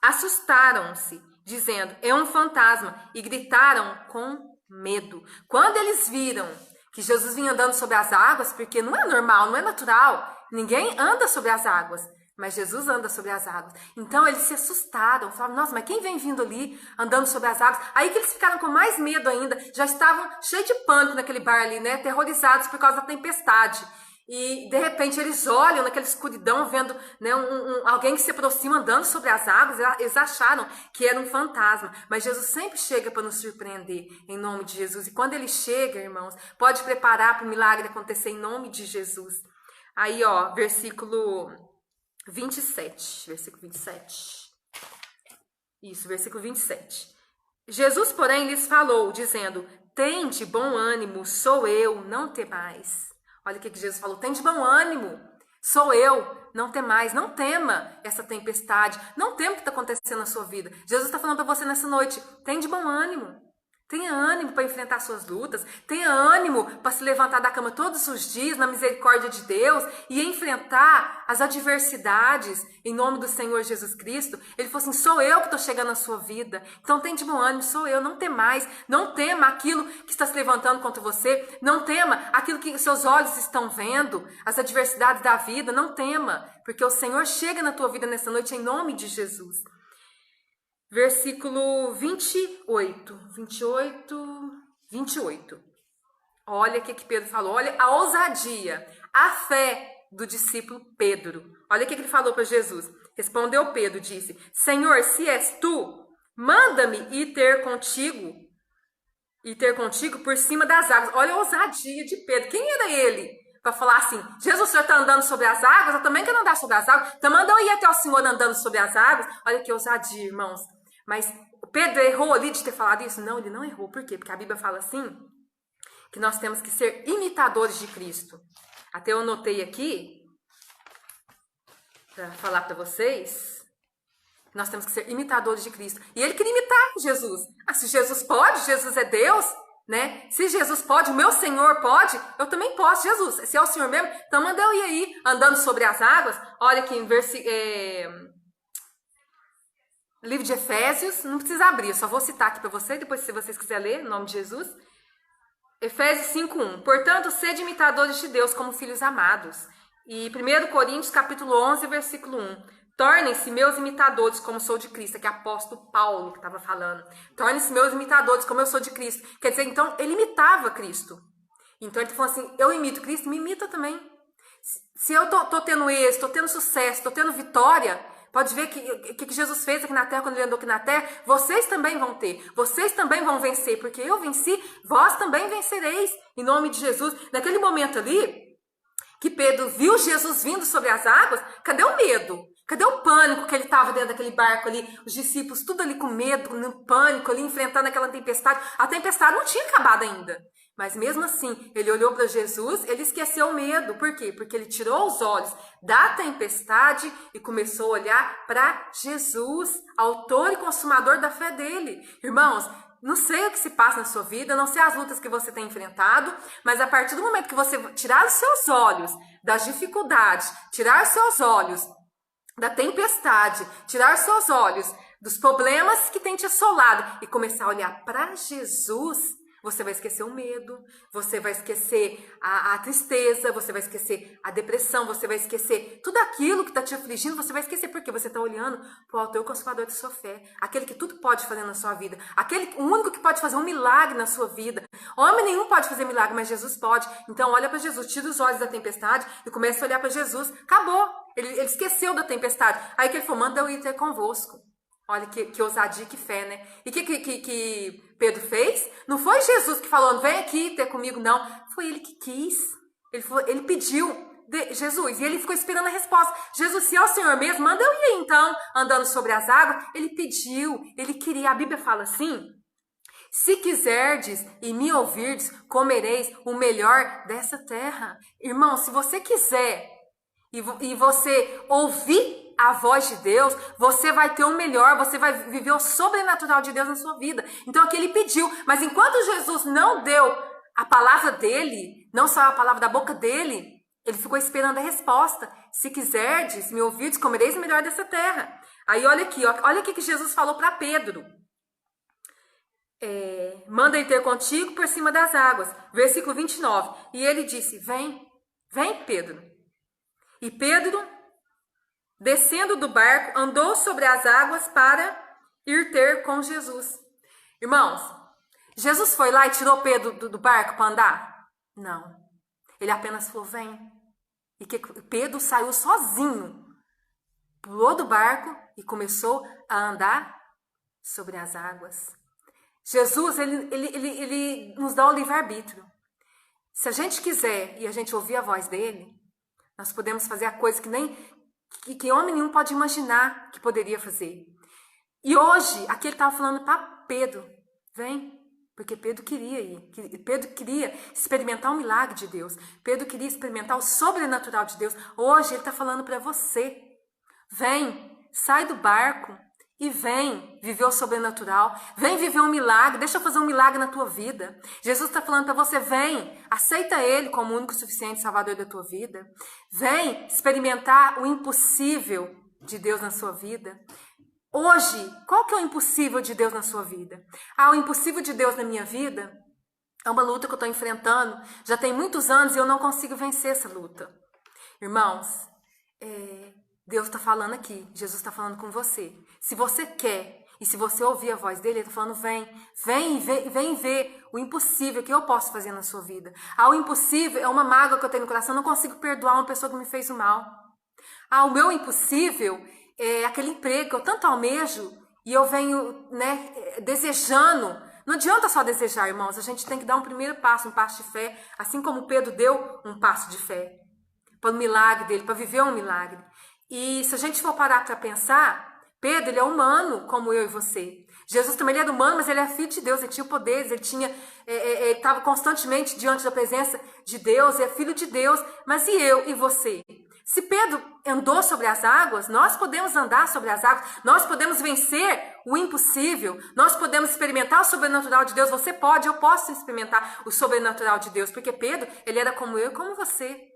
S2: assustaram-se, dizendo, é um fantasma, e gritaram com medo. Quando eles viram que Jesus vinha andando sobre as águas, porque não é normal, não é natural, ninguém anda sobre as águas, mas Jesus anda sobre as águas. Então eles se assustaram, falaram, nossa, mas quem vem vindo ali, andando sobre as águas? Aí que eles ficaram com mais medo ainda, já estavam cheios de pânico naquele bar ali, né, aterrorizados por causa da tempestade. E de repente eles olham naquela escuridão, vendo, né, alguém que se aproxima andando sobre as águas. Eles acharam que era um fantasma, mas Jesus sempre chega para nos surpreender em nome de Jesus. E quando ele chega, irmãos, pode preparar para o milagre acontecer em nome de Jesus. Aí, versículo 27. Versículo 27. Isso, versículo 27. Jesus, porém, lhes falou, dizendo, tende bom ânimo, sou eu, não temais. Olha o que Jesus falou, tem de bom ânimo, sou eu, não temais, não tema essa tempestade, não tema o que está acontecendo na sua vida. Jesus está falando para você nessa noite, tem de bom ânimo. Tenha ânimo para enfrentar suas lutas, tenha ânimo para se levantar da cama todos os dias na misericórdia de Deus e enfrentar as adversidades em nome do Senhor Jesus Cristo. Ele falou assim, sou eu que estou chegando na sua vida, então tem de bom ânimo, sou eu, não temais, não tema aquilo que está se levantando contra você, não tema aquilo que seus olhos estão vendo, as adversidades da vida, não tema, porque o Senhor chega na tua vida nessa noite em nome de Jesus. Versículo 28. Olha o que Pedro falou. Olha a ousadia, a fé do discípulo Pedro. Olha o que ele falou para Jesus. Respondeu Pedro, disse, Senhor, se és tu, Manda-me ir ter contigo por cima das águas. Olha a ousadia de Pedro. Quem era ele para falar assim: Jesus, o Senhor está andando sobre as águas? Eu também quero andar sobre as águas. Então manda eu ir até o Senhor andando sobre as águas. Olha que ousadia, irmãos. Mas Pedro errou ali de ter falado isso? Não, ele não errou. Por quê? Porque a Bíblia fala assim, que nós temos que ser imitadores de Cristo. Até eu anotei aqui, para falar para vocês, nós temos que ser imitadores de Cristo. E ele queria imitar Jesus. Ah, se Jesus pode, Jesus é Deus, né? Se Jesus pode, o meu Senhor pode, eu também posso, Jesus. Se é o Senhor mesmo, então manda eu ir aí, andando sobre as águas. Olha aqui em livro de Efésios, não precisa abrir, eu só vou citar aqui para vocês, depois se vocês quiserem ler, em nome de Jesus. Efésios 5:1. Portanto, sede imitadores de Deus como filhos amados. E 1 Coríntios capítulo 11, versículo 1. Tornem-se meus imitadores como sou de Cristo. Aqui é apóstolo Paulo que estava falando. Tornem-se meus imitadores como eu sou de Cristo. Quer dizer, então, ele imitava Cristo. Então, ele falou assim, eu imito Cristo, me imita também. Se eu tô tendo êxito, tô tendo sucesso, tô tendo vitória, pode ver que Jesus fez aqui na terra, quando ele andou aqui na terra, vocês também vão ter. Vocês também vão vencer, porque eu venci, vós também vencereis, em nome de Jesus. Naquele momento ali, que Pedro viu Jesus vindo sobre as águas, cadê o medo? Cadê o pânico que ele estava dentro daquele barco ali? Os discípulos tudo ali com medo, no pânico, ali enfrentando aquela tempestade. A tempestade não tinha acabado ainda. Mas mesmo assim, ele olhou para Jesus, ele esqueceu o medo. Por quê? Porque ele tirou os olhos da tempestade e começou a olhar para Jesus, autor e consumador da fé dele. Irmãos, não sei o que se passa na sua vida, não sei as lutas que você tem enfrentado, mas a partir do momento que você tirar os seus olhos das dificuldades, tirar os seus olhos da tempestade, tirar os seus olhos dos problemas que tem te assolado e começar a olhar para Jesus, você vai esquecer o medo, você vai esquecer a tristeza, você vai esquecer a depressão, você vai esquecer tudo aquilo que está te afligindo, você vai esquecer porque você está olhando para o autor e consumador da sua fé, aquele que tudo pode fazer na sua vida, o único que pode fazer um milagre na sua vida. Homem nenhum pode fazer milagre, mas Jesus pode. Então olha para Jesus, tira os olhos da tempestade e começa a olhar para Jesus. Acabou, ele esqueceu da tempestade. Aí que ele falou, manda eu ir ter convosco. Olha que ousadia, que fé, né? E que Pedro fez? Não foi Jesus que falou, vem aqui ter comigo, não. Foi ele que quis. Ele pediu Jesus, e ele ficou esperando a resposta. Jesus, se é o Senhor mesmo, manda eu ir então, andando sobre as águas. Ele pediu, ele queria. A Bíblia fala assim, se quiserdes e me ouvirdes, comereis o melhor dessa terra. Irmão, se você quiser e você ouvir a voz de Deus, você vai ter o melhor, você vai viver o sobrenatural de Deus na sua vida. Então aqui ele pediu, mas enquanto Jesus não deu a palavra dele, não só a palavra da boca dele, ele ficou esperando a resposta. Se quiserdes, me ouvirdes, comereis o melhor dessa terra. Aí olha aqui, olha o que Jesus falou para Pedro. Manda ele ter contigo por cima das águas. Versículo 29. E ele disse, vem Pedro. E Pedro, descendo do barco, andou sobre as águas para ir ter com Jesus. Irmãos, Jesus foi lá e tirou Pedro do barco para andar? Não. Ele apenas falou, vem. E Pedro saiu sozinho, pulou do barco e começou a andar sobre as águas. Jesus, ele nos dá o livre-arbítrio. Se a gente quiser e a gente ouvir a voz dele, nós podemos fazer a coisa que homem nenhum pode imaginar que poderia fazer. E hoje, aqui ele estava falando para Pedro, vem, porque Pedro queria ir. Pedro queria experimentar o milagre de Deus. Pedro queria experimentar o sobrenatural de Deus. Hoje ele está falando para você, vem, sai do barco e vem viver o sobrenatural. Vem viver um milagre, deixa eu fazer um milagre na tua vida. Jesus está falando para você, vem, aceita ele como o único e suficiente salvador da tua vida. Vem experimentar o impossível de Deus na sua vida. Hoje, qual que é o impossível de Deus na sua vida? O impossível de Deus na minha vida é uma luta que eu estou enfrentando. Já tem muitos anos e eu não consigo vencer essa luta. Irmãos, Deus está falando aqui, Jesus está falando com você. Se você quer e se você ouvir a voz dele, ele está falando, vem ver o impossível que eu posso fazer na sua vida. O impossível é uma mágoa que eu tenho no coração, eu não consigo perdoar uma pessoa que me fez o mal. O meu impossível é aquele emprego que eu tanto almejo E eu venho, né, desejando. Não adianta só desejar, irmãos. A gente tem que dar um primeiro passo, um passo de fé. Assim como Pedro deu um passo de fé. Para o milagre dele, para viver um milagre. E se a gente for parar para pensar, Pedro, ele é humano, como eu e você. Jesus também ele era humano, mas ele é filho de Deus, ele tinha poderes, ele estava constantemente diante da presença de Deus, é filho de Deus. Mas e eu e você? Se Pedro andou sobre as águas, nós podemos andar sobre as águas, nós podemos vencer o impossível, nós podemos experimentar o sobrenatural de Deus. Você pode, eu posso experimentar o sobrenatural de Deus, porque Pedro, ele era como eu e como você.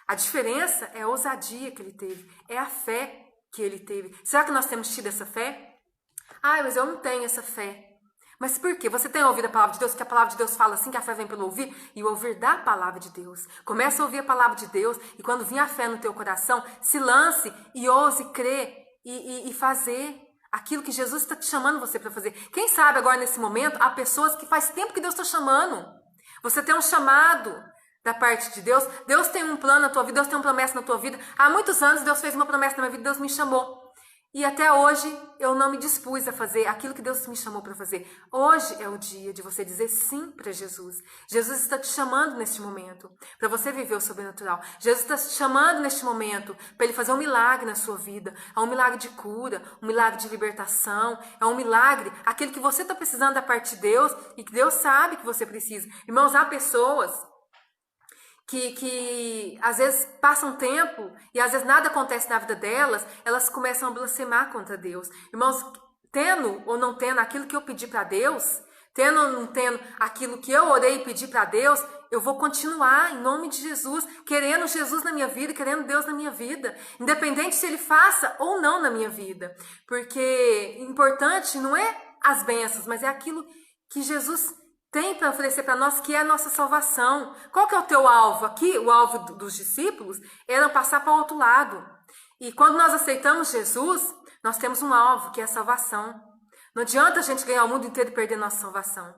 S2: A diferença é a ousadia que ele teve, é a fé que ele teve. Será que nós temos tido essa fé? Ah, mas eu não tenho essa fé. Mas por quê? Você tem ouvido a palavra de Deus? Que a palavra de Deus fala assim, que a fé vem pelo ouvir, e o ouvir da palavra de Deus. Começa a ouvir a palavra de Deus, e quando vir a fé no teu coração, se lance e ouse crer e fazer aquilo que Jesus está te chamando você para fazer. Quem sabe agora nesse momento, há pessoas que faz tempo que Deus está chamando. Você tem um chamado da parte de Deus. Deus tem um plano na tua vida, Deus tem uma promessa na tua vida. Há muitos anos Deus fez uma promessa na minha vida, Deus me chamou. E até hoje eu não me dispus a fazer aquilo que Deus me chamou para fazer. Hoje é o dia de você dizer sim para Jesus. Jesus está te chamando neste momento para você viver o sobrenatural. Jesus está te chamando neste momento para Ele fazer um milagre na sua vida. É um milagre de cura, um milagre de libertação. É um milagre, aquele que você está precisando da parte de Deus e que Deus sabe que você precisa. Irmãos, há pessoas que às vezes passam tempo e às vezes nada acontece na vida delas, elas começam a blasfemar contra Deus. Irmãos, tendo ou não tendo aquilo que eu pedi para Deus, tendo ou não tendo aquilo que eu orei e pedi para Deus, eu vou continuar em nome de Jesus, querendo Jesus na minha vida, querendo Deus na minha vida, independente se Ele faça ou não na minha vida. Porque importante não é as bênçãos, mas é aquilo que Jesus tem para oferecer para nós, que é a nossa salvação. Qual que é o teu alvo? Aqui, o alvo dos discípulos era passar para o outro lado. E quando nós aceitamos Jesus, nós temos um alvo, que é a salvação. Não adianta a gente ganhar o mundo inteiro e perder a nossa salvação.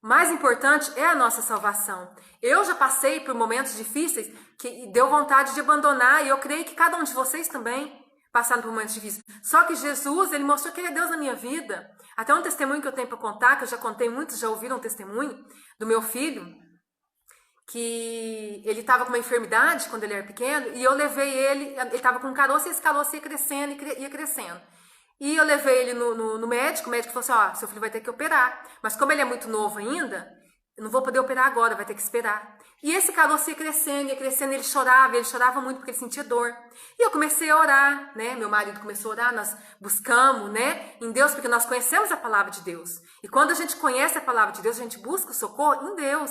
S2: Mais importante é a nossa salvação. Eu já passei por momentos difíceis que deu vontade de abandonar, e eu creio que cada um de vocês também passaram por momentos difíceis. Só que Jesus, Ele mostrou que Ele é Deus na minha vida. Até um testemunho que eu tenho para contar, que eu já contei, muitos já ouviram um testemunho do meu filho, que ele estava com uma enfermidade quando ele era pequeno, e eu levei ele estava com um caroço, e esse caroço ia crescendo, ia crescendo. E eu levei ele no médico, o médico falou assim, ó, seu filho vai ter que operar, mas como ele é muito novo ainda, eu não vou poder operar agora, vai ter que esperar. E esse caroço ia crescendo, ele chorava muito porque ele sentia dor. E eu comecei a orar, né? Meu marido começou a orar, nós buscamos, né, em Deus, porque nós conhecemos a palavra de Deus. E quando a gente conhece a palavra de Deus, a gente busca o socorro em Deus.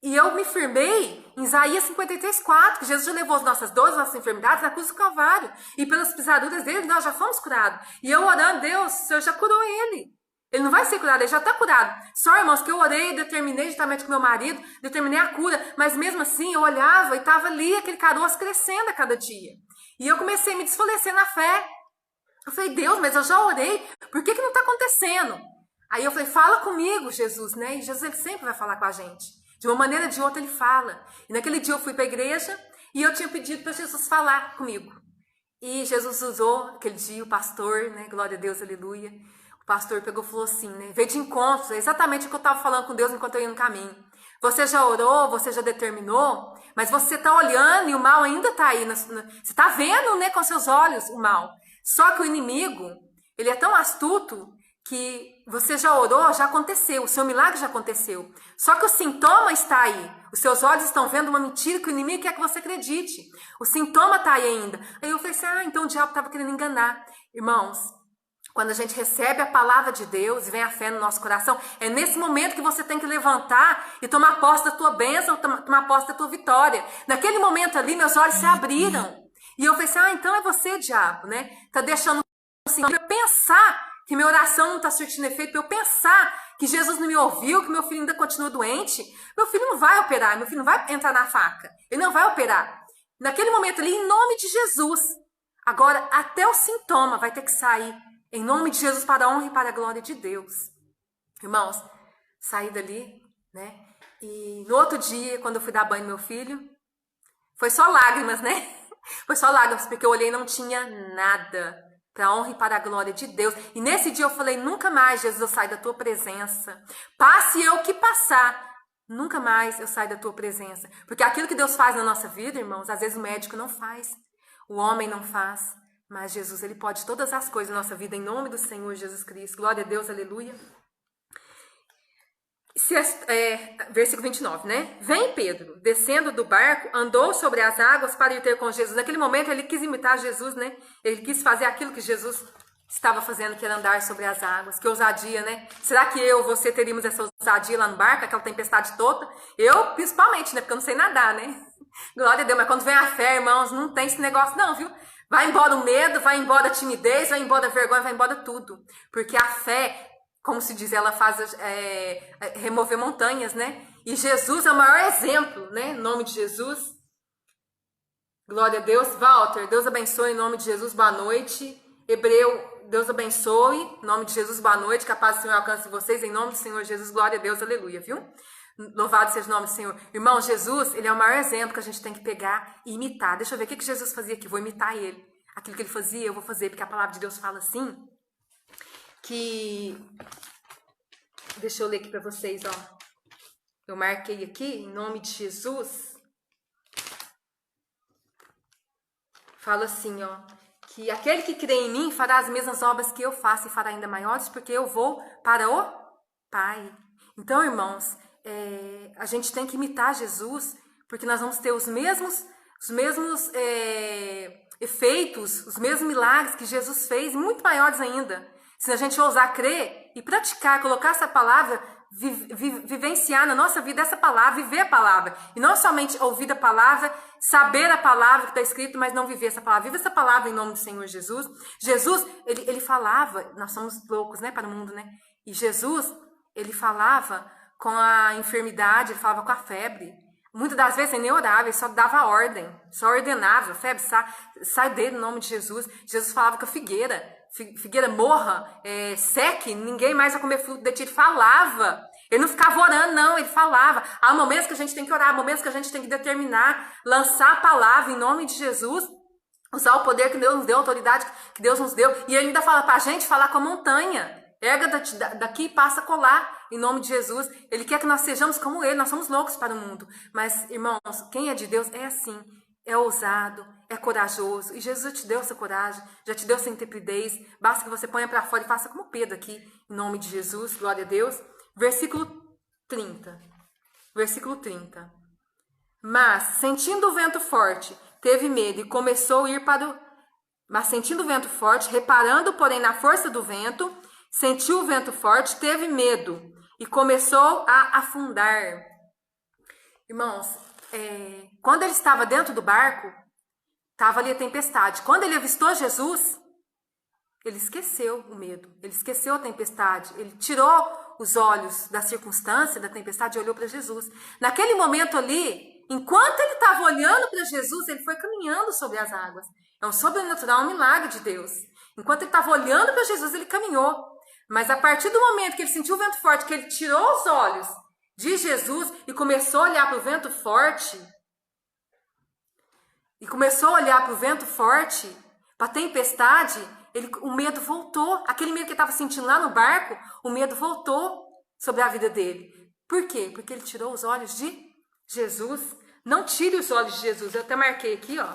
S2: E eu me firmei em Isaías 53:4, que Jesus já levou as nossas dores, as nossas enfermidades na cruz do Calvário. E pelas pisaduras dele, nós já fomos curados. E eu orando, Deus, o Senhor já curou ele. Ele não vai ser curado, ele já está curado. Só, irmãos, que eu orei, determinei juntamente com meu marido, determinei a cura, mas mesmo assim eu olhava e estava ali aquele caroço crescendo a cada dia. E eu comecei a me desfalecer na fé. Eu falei, Deus, mas eu já orei, por que não está acontecendo? Aí eu falei, fala comigo, Jesus, né? E Jesus, Ele sempre vai falar com a gente. De uma maneira ou de outra, Ele fala. E naquele dia eu fui para a igreja e eu tinha pedido para Jesus falar comigo. E Jesus usou aquele dia o pastor, né? Glória a Deus, aleluia. O pastor pegou e falou assim, né? Veio de encontro, exatamente o que eu estava falando com Deus enquanto eu ia no caminho. Você já orou, você já determinou, mas você está olhando e o mal ainda está aí. Você está vendo, né, com seus olhos o mal. Só que o inimigo, ele é tão astuto que você já orou, já aconteceu, o seu milagre já aconteceu. Só que o sintoma está aí. Os seus olhos estão vendo uma mentira que o inimigo quer que você acredite. O sintoma está aí ainda. Aí eu falei assim, então o diabo estava querendo enganar. Irmãos, quando a gente recebe a palavra de Deus e vem a fé no nosso coração, é nesse momento que você tem que levantar e tomar posse da tua bênção, tomar posse da tua vitória. Naquele momento ali, meus olhos se abriram. E eu falei assim, então é você, diabo, né? Tá deixando assim, pra eu pensar que minha oração não está surtindo efeito, para eu pensar que Jesus não me ouviu, que meu filho ainda continua doente. Meu filho não vai operar, meu filho não vai entrar na faca. Ele não vai operar. Naquele momento ali, em nome de Jesus. Agora, até o sintoma vai ter que sair. Em nome de Jesus, para a honra e para a glória de Deus. Irmãos, saí dali, né? E no outro dia, quando eu fui dar banho no meu filho, foi só lágrimas, né? Foi só lágrimas, porque eu olhei e não tinha nada. para a honra e para a glória de Deus. E nesse dia eu falei, nunca mais, Jesus, eu saio da tua presença. Passe eu o que passar, nunca mais eu saio da tua presença. Porque aquilo que Deus faz na nossa vida, irmãos, às vezes o médico não faz, o homem não faz, mas Jesus, ele pode todas as coisas na nossa vida, em nome do Senhor Jesus Cristo. Glória a Deus, aleluia. Versículo 29, né? Vem Pedro, descendo do barco, andou sobre as águas para ir ter com Jesus. Naquele momento ele quis imitar Jesus, né? Ele quis fazer aquilo que Jesus estava fazendo, que era andar sobre as águas. Que ousadia, né? Será que você teríamos essa ousadia lá no barco, aquela tempestade toda? Eu, principalmente, né? Porque eu não sei nadar, né? Glória a Deus, mas quando vem a fé, irmãos, não tem esse negócio não, viu? Vai embora o medo, vai embora a timidez, vai embora a vergonha, vai embora tudo. Porque a fé, como se diz, ela faz remover montanhas, né? E Jesus é o maior exemplo, né? Em nome de Jesus. Glória a Deus. Walter, Deus abençoe em nome de Jesus, boa noite. Hebreu, Deus abençoe em nome de Jesus, boa noite. Que a paz do Senhor alcance vocês em nome do Senhor Jesus, glória a Deus, aleluia, viu? Louvado seja o nome do Senhor. Irmão, Jesus, ele é o maior exemplo que a gente tem que pegar e imitar. Deixa eu ver o que Jesus fazia aqui, vou imitar ele. Aquilo que ele fazia, eu vou fazer, porque a palavra de Deus fala assim, que... Deixa eu ler aqui para vocês, ó. Eu marquei aqui, em nome de Jesus. Fala assim, ó. Que aquele que crê em mim fará as mesmas obras que eu faço e fará ainda maiores, porque eu vou para o Pai. Então, irmãos, a gente tem que imitar Jesus, porque nós vamos ter os mesmos efeitos, os mesmos milagres que Jesus fez, muito maiores ainda. Se a gente ousar crer e praticar, colocar essa palavra, vivenciar na nossa vida essa palavra, viver a palavra. E não somente ouvir a palavra, saber a palavra que está escrito, mas não viver essa palavra. Viva essa palavra em nome do Senhor Jesus. Jesus, ele falava, nós somos loucos, né, para o mundo, né? E Jesus, ele falava com a enfermidade, ele falava com a febre. Muitas das vezes ele nem orava, ele só dava ordem, só ordenava, febre, sai dele em nome de Jesus. Jesus falava com a figueira morra, seque, ninguém mais vai comer fruto de ti. Ele falava, ele não ficava orando, não, ele falava. Há momentos que a gente tem que orar, há momentos que a gente tem que determinar, lançar a palavra em nome de Jesus, usar o poder que Deus nos deu, a autoridade que Deus nos deu. E ele ainda fala pra gente falar com a montanha. Erga daqui e passa a colar, em nome de Jesus. Ele quer que nós sejamos como ele, nós somos loucos para o mundo. Mas, irmãos, quem é de Deus é assim, é ousado, é corajoso. E Jesus já te deu essa coragem, já te deu essa intrepidez. Basta que você ponha para fora e faça como Pedro aqui, em nome de Jesus, glória a Deus. Versículo 30. Versículo 30. Mas, sentindo o vento forte, teve medo e começou a ir para o... Mas, sentindo o vento forte, reparando, porém, na força do vento... Sentiu o vento forte, teve medo e começou a afundar. Irmãos, quando ele estava dentro do barco, estava ali a tempestade. Quando ele avistou Jesus, ele esqueceu o medo, ele esqueceu a tempestade. Ele tirou os olhos da circunstância, da tempestade e olhou para Jesus. Naquele momento ali, enquanto ele estava olhando para Jesus, ele foi caminhando sobre as águas. É um sobrenatural, um milagre de Deus. Enquanto ele estava olhando para Jesus, ele caminhou. Mas a partir do momento que ele sentiu o vento forte, que ele tirou os olhos de Jesus e começou a olhar para o vento forte, para a tempestade, o medo voltou. Aquele medo que ele estava sentindo lá no barco, o medo voltou sobre a vida dele. Por quê? Porque ele tirou os olhos de Jesus. Não tire os olhos de Jesus. Eu até marquei aqui, ó.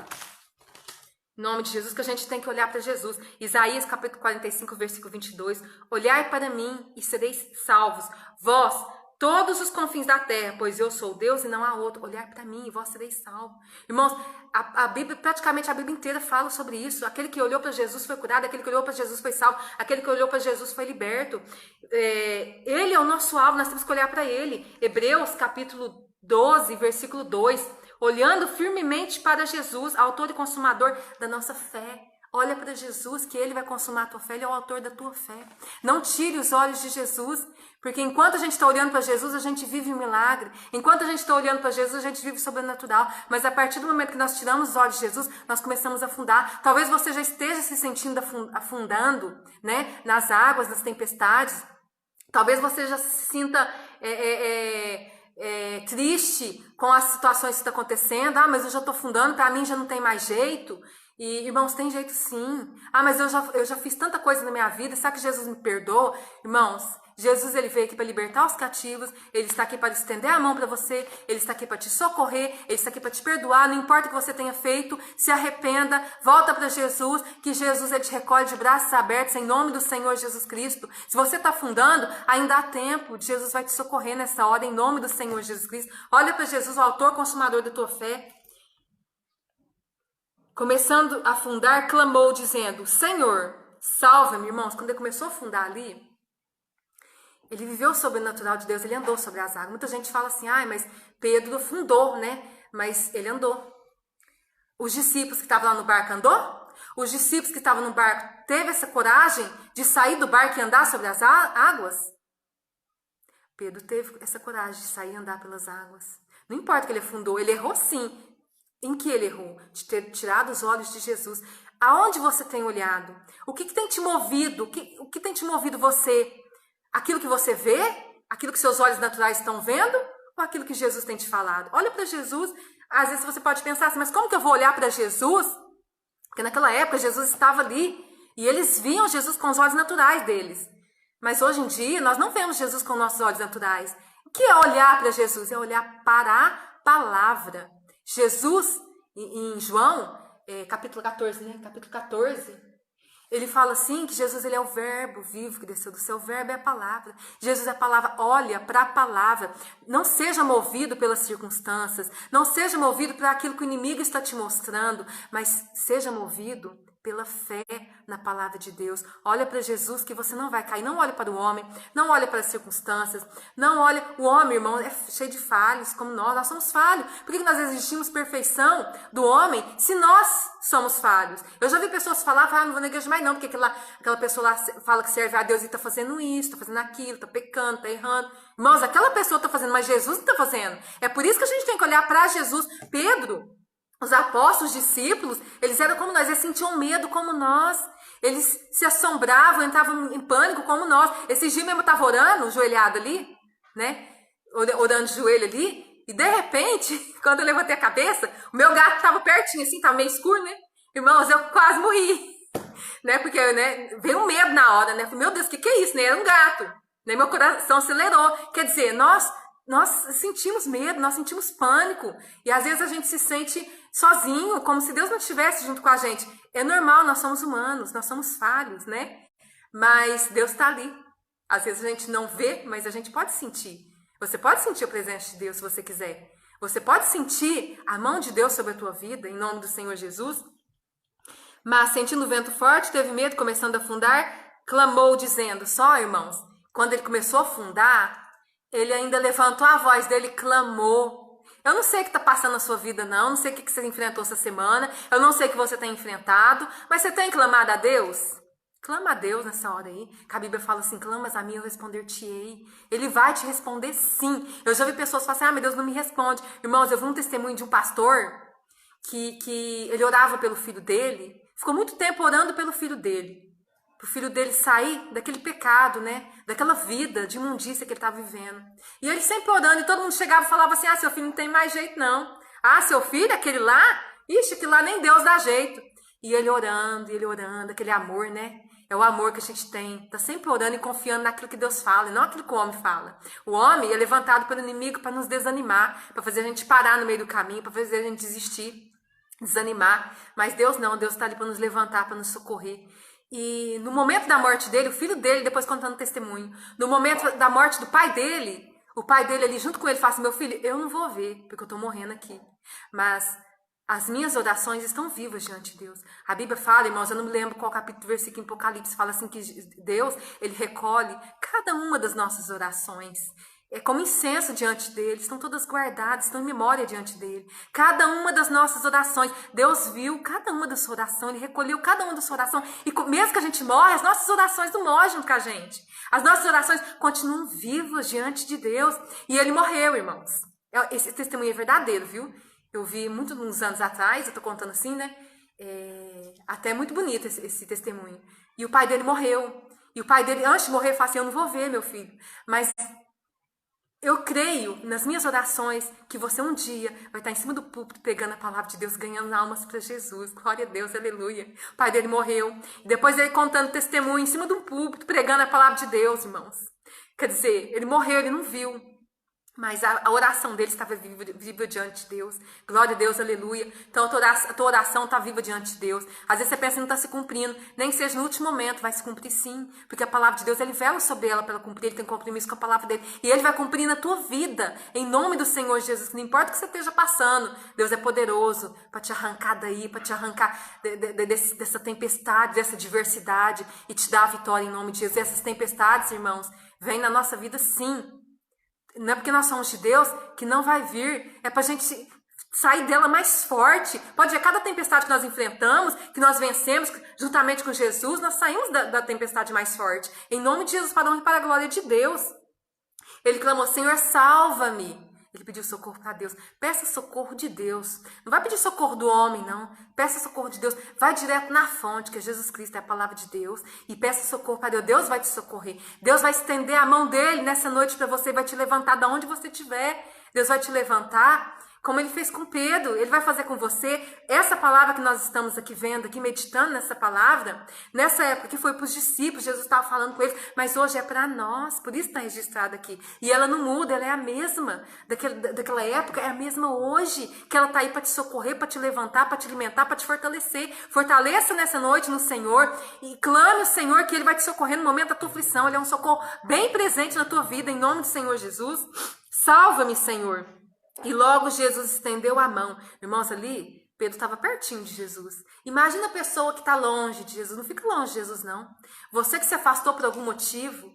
S2: Em nome de Jesus, que a gente tem que olhar para Jesus. Isaías capítulo 45, versículo 22. Olhai para mim e sereis salvos, vós, todos os confins da terra, pois eu sou Deus e não há outro. Olhar para mim e vós sereis salvos. Irmãos, a Bíblia, praticamente a Bíblia inteira fala sobre isso. Aquele que olhou para Jesus foi curado, aquele que olhou para Jesus foi salvo, aquele que olhou para Jesus foi liberto. Ele é o nosso alvo, nós temos que olhar para ele. Hebreus capítulo 12, versículo 2. Olhando firmemente para Jesus, autor e consumador da nossa fé. Olha para Jesus, que ele vai consumar a tua fé, ele é o autor da tua fé. Não tire os olhos de Jesus, porque enquanto a gente está olhando para Jesus, a gente vive um milagre. Enquanto a gente está olhando para Jesus, a gente vive o sobrenatural. Mas a partir do momento que nós tiramos os olhos de Jesus, nós começamos a afundar. Talvez você já esteja se sentindo afundando, né, nas águas, nas tempestades. Talvez você já se sinta triste com as situações que estão acontecendo. Mas eu já estou afundando, para mim já não tem mais jeito. E, irmãos, tem jeito sim. Ah, mas eu já fiz tanta coisa na minha vida, será que Jesus me perdoa? Irmãos, Jesus ele veio aqui para libertar os cativos, ele está aqui para estender a mão para você, ele está aqui para te socorrer, ele está aqui para te perdoar, não importa o que você tenha feito, se arrependa, volta para Jesus, que Jesus ele te recolhe de braços abertos em nome do Senhor Jesus Cristo. Se você está afundando, ainda há tempo, Jesus vai te socorrer nessa hora em nome do Senhor Jesus Cristo. Olha para Jesus, o autor consumador da tua fé. Começando a afundar, clamou dizendo, Senhor, salva-me, irmãos. Quando ele começou a afundar ali, ele viveu o sobrenatural de Deus, ele andou sobre as águas. Muita gente fala assim, mas Pedro afundou, né? Mas ele andou. Os discípulos que estavam lá no barco andou? Os discípulos que estavam no barco teve essa coragem de sair do barco e andar sobre as águas? Pedro teve essa coragem de sair e andar pelas águas. Não importa que ele afundou, ele errou sim. Em que ele errou? De ter tirado os olhos de Jesus. Aonde você tem olhado? O que tem te movido? O que tem te movido você? Aquilo que você vê? Aquilo que seus olhos naturais estão vendo? Ou aquilo que Jesus tem te falado? Olha para Jesus. Às vezes você pode pensar assim, mas como que eu vou olhar para Jesus? Porque naquela época Jesus estava ali e eles viam Jesus com os olhos naturais deles. Mas hoje em dia nós não vemos Jesus com nossos olhos naturais. O que é olhar para Jesus? É olhar para a palavra. Jesus, em João, capítulo 14, né? Capítulo 14, ele fala assim que Jesus ele é o verbo vivo que desceu do céu. O verbo é a palavra. Jesus é a palavra. Olha para a palavra. Não seja movido pelas circunstâncias. Não seja movido por aquilo que o inimigo está te mostrando. Mas seja movido pela fé na palavra de Deus. Olha para Jesus que você não vai cair. Não olhe para o homem. Não olhe para as circunstâncias. Não olhe... O homem, irmão, é cheio de falhas como nós. Nós somos falhos. Por que nós exigimos perfeição do homem se nós somos falhos? Eu já vi pessoas falar, não vou na igreja mais não, porque aquela pessoa lá fala que serve a Deus e está fazendo isso, está fazendo aquilo, está pecando, está errando. Irmãos, aquela pessoa está fazendo, mas Jesus não está fazendo. É por isso que a gente tem que olhar para Jesus. Pedro... Os apóstolos, os discípulos, eles eram como nós, eles sentiam medo como nós. Eles se assombravam, entravam em pânico como nós. Esse dia mesmo eu estava orando, joelhado ali, né? Orando de joelho ali. E de repente, quando eu levantei a cabeça, o meu gato estava pertinho, assim, estava meio escuro, né? Irmãos, eu quase morri. Né? Porque veio um medo na hora, né? Falei, meu Deus, o que é isso? Né? Era um gato. Né? Meu coração acelerou. Quer dizer, nós sentimos medo, nós sentimos pânico. E às vezes a gente se sente sozinho, como se Deus não estivesse junto com a gente. É normal, nós somos humanos, nós somos falhos, né? Mas Deus está ali. Às vezes a gente não vê, mas a gente pode sentir. Você pode sentir a presença de Deus se você quiser. Você pode sentir a mão de Deus sobre a tua vida, em nome do Senhor Jesus. Mas sentindo o vento forte, teve medo, começando a afundar, clamou dizendo, só irmãos, quando ele começou a afundar, ele ainda levantou a voz dele e clamou. Eu não sei o que está passando na sua vida, não sei o que você enfrentou essa semana, eu não sei o que você tem enfrentado, mas você tem clamado a Deus? Clama a Deus nessa hora aí, que a Bíblia fala assim, clamas a mim, eu responder-te-ei. Ele vai te responder sim. Eu já vi pessoas falarem assim, meu Deus não me responde. Irmãos, eu vi um testemunho de um pastor que ele orava pelo filho dele, ficou muito tempo orando pelo filho dele. Para o filho dele sair daquele pecado, né? Daquela vida de imundícia que ele estava vivendo. E ele sempre orando, e todo mundo chegava e falava assim, seu filho não tem mais jeito não. Seu filho, aquele lá, aquele lá nem Deus dá jeito. E ele orando, aquele amor, né? É o amor que a gente tem. Tá sempre orando e confiando naquilo que Deus fala, e não aquilo que o homem fala. O homem é levantado pelo inimigo para nos desanimar, para fazer a gente parar no meio do caminho, para fazer a gente desistir, desanimar. Mas Deus não, Deus está ali para nos levantar, para nos socorrer. E no momento da morte dele, o filho dele, depois contando testemunho, no momento da morte do pai dele, o pai dele ali junto com ele fala assim, meu filho, eu não vou ver, porque eu estou morrendo aqui. Mas as minhas orações estão vivas diante de Deus. A Bíblia fala, irmãos, eu não me lembro qual capítulo, versículo em Apocalipse, fala assim que Deus, ele recolhe cada uma das nossas orações. É como incenso diante dele, estão todas guardadas, estão em memória diante dele. Cada uma das nossas orações, Deus viu cada uma das suas orações, ele recolheu cada uma das suas orações. E mesmo que a gente morre, as nossas orações não morrem junto com a gente. As nossas orações continuam vivas diante de Deus. E ele morreu, irmãos. Esse testemunho é verdadeiro, viu? Eu vi uns anos atrás, eu tô contando assim, né? Até muito bonito esse testemunho. E o pai dele morreu. E o pai dele, antes de morrer, falou assim, eu não vou ver meu filho. Mas Eu creio nas minhas orações que você um dia vai estar em cima do púlpito pegando a palavra de Deus, ganhando almas para Jesus. Glória a Deus, aleluia. O pai dele morreu. Depois ele contando testemunho em cima de um púlpito, pregando a palavra de Deus, irmãos. Quer dizer, ele morreu, ele não viu. Mas a oração dele estava viva diante de Deus. Glória a Deus, aleluia. Então a tua oração está viva diante de Deus. Às vezes você pensa que não está se cumprindo. Nem que seja no último momento, vai se cumprir sim. Porque a palavra de Deus, ele vela sobre ela para cumprir. Ele tem compromisso com a palavra dele. E ele vai cumprir na tua vida. Em nome do Senhor Jesus. Não importa o que você esteja passando. Deus é poderoso para te arrancar daí. Para te arrancar dessa tempestade, dessa adversidade. E te dar a vitória em nome de Jesus. E essas tempestades, irmãos, vêm na nossa vida sim. Não é porque nós somos de Deus que não vai vir. É pra gente sair dela mais forte. Pode ver, cada tempestade que nós enfrentamos, que nós vencemos, juntamente com Jesus, nós saímos da tempestade mais forte. Em nome de Jesus, para a honra e para a glória de Deus. Ele clamou, Senhor, salva-me. Ele pediu socorro para Deus. Peça socorro de Deus. Não vai pedir socorro do homem, não. Peça socorro de Deus. Vai direto na fonte, que é Jesus Cristo, é a palavra de Deus. E peça socorro para Deus. Deus vai te socorrer. Deus vai estender a mão dele nessa noite para você. Vai te levantar de onde você estiver. Deus vai te levantar. Como ele fez com Pedro, ele vai fazer com você. Essa palavra que nós estamos aqui vendo, aqui meditando nessa palavra, nessa época que foi para os discípulos, Jesus estava falando com eles, mas hoje é para nós, por isso está registrado aqui. E ela não muda, ela é a mesma. Daquela época é a mesma hoje, que ela está aí para te socorrer, para te levantar, para te alimentar, para te fortalecer. Fortaleça nessa noite no Senhor e clame o Senhor que ele vai te socorrer no momento da tua aflição. Ele é um socorro bem presente na tua vida, em nome do Senhor Jesus. Salva-me, Senhor. E logo Jesus estendeu a mão. Irmãos, ali, Pedro estava pertinho de Jesus. Imagina a pessoa que está longe de Jesus. Não fica longe de Jesus, não. Você que se afastou por algum motivo.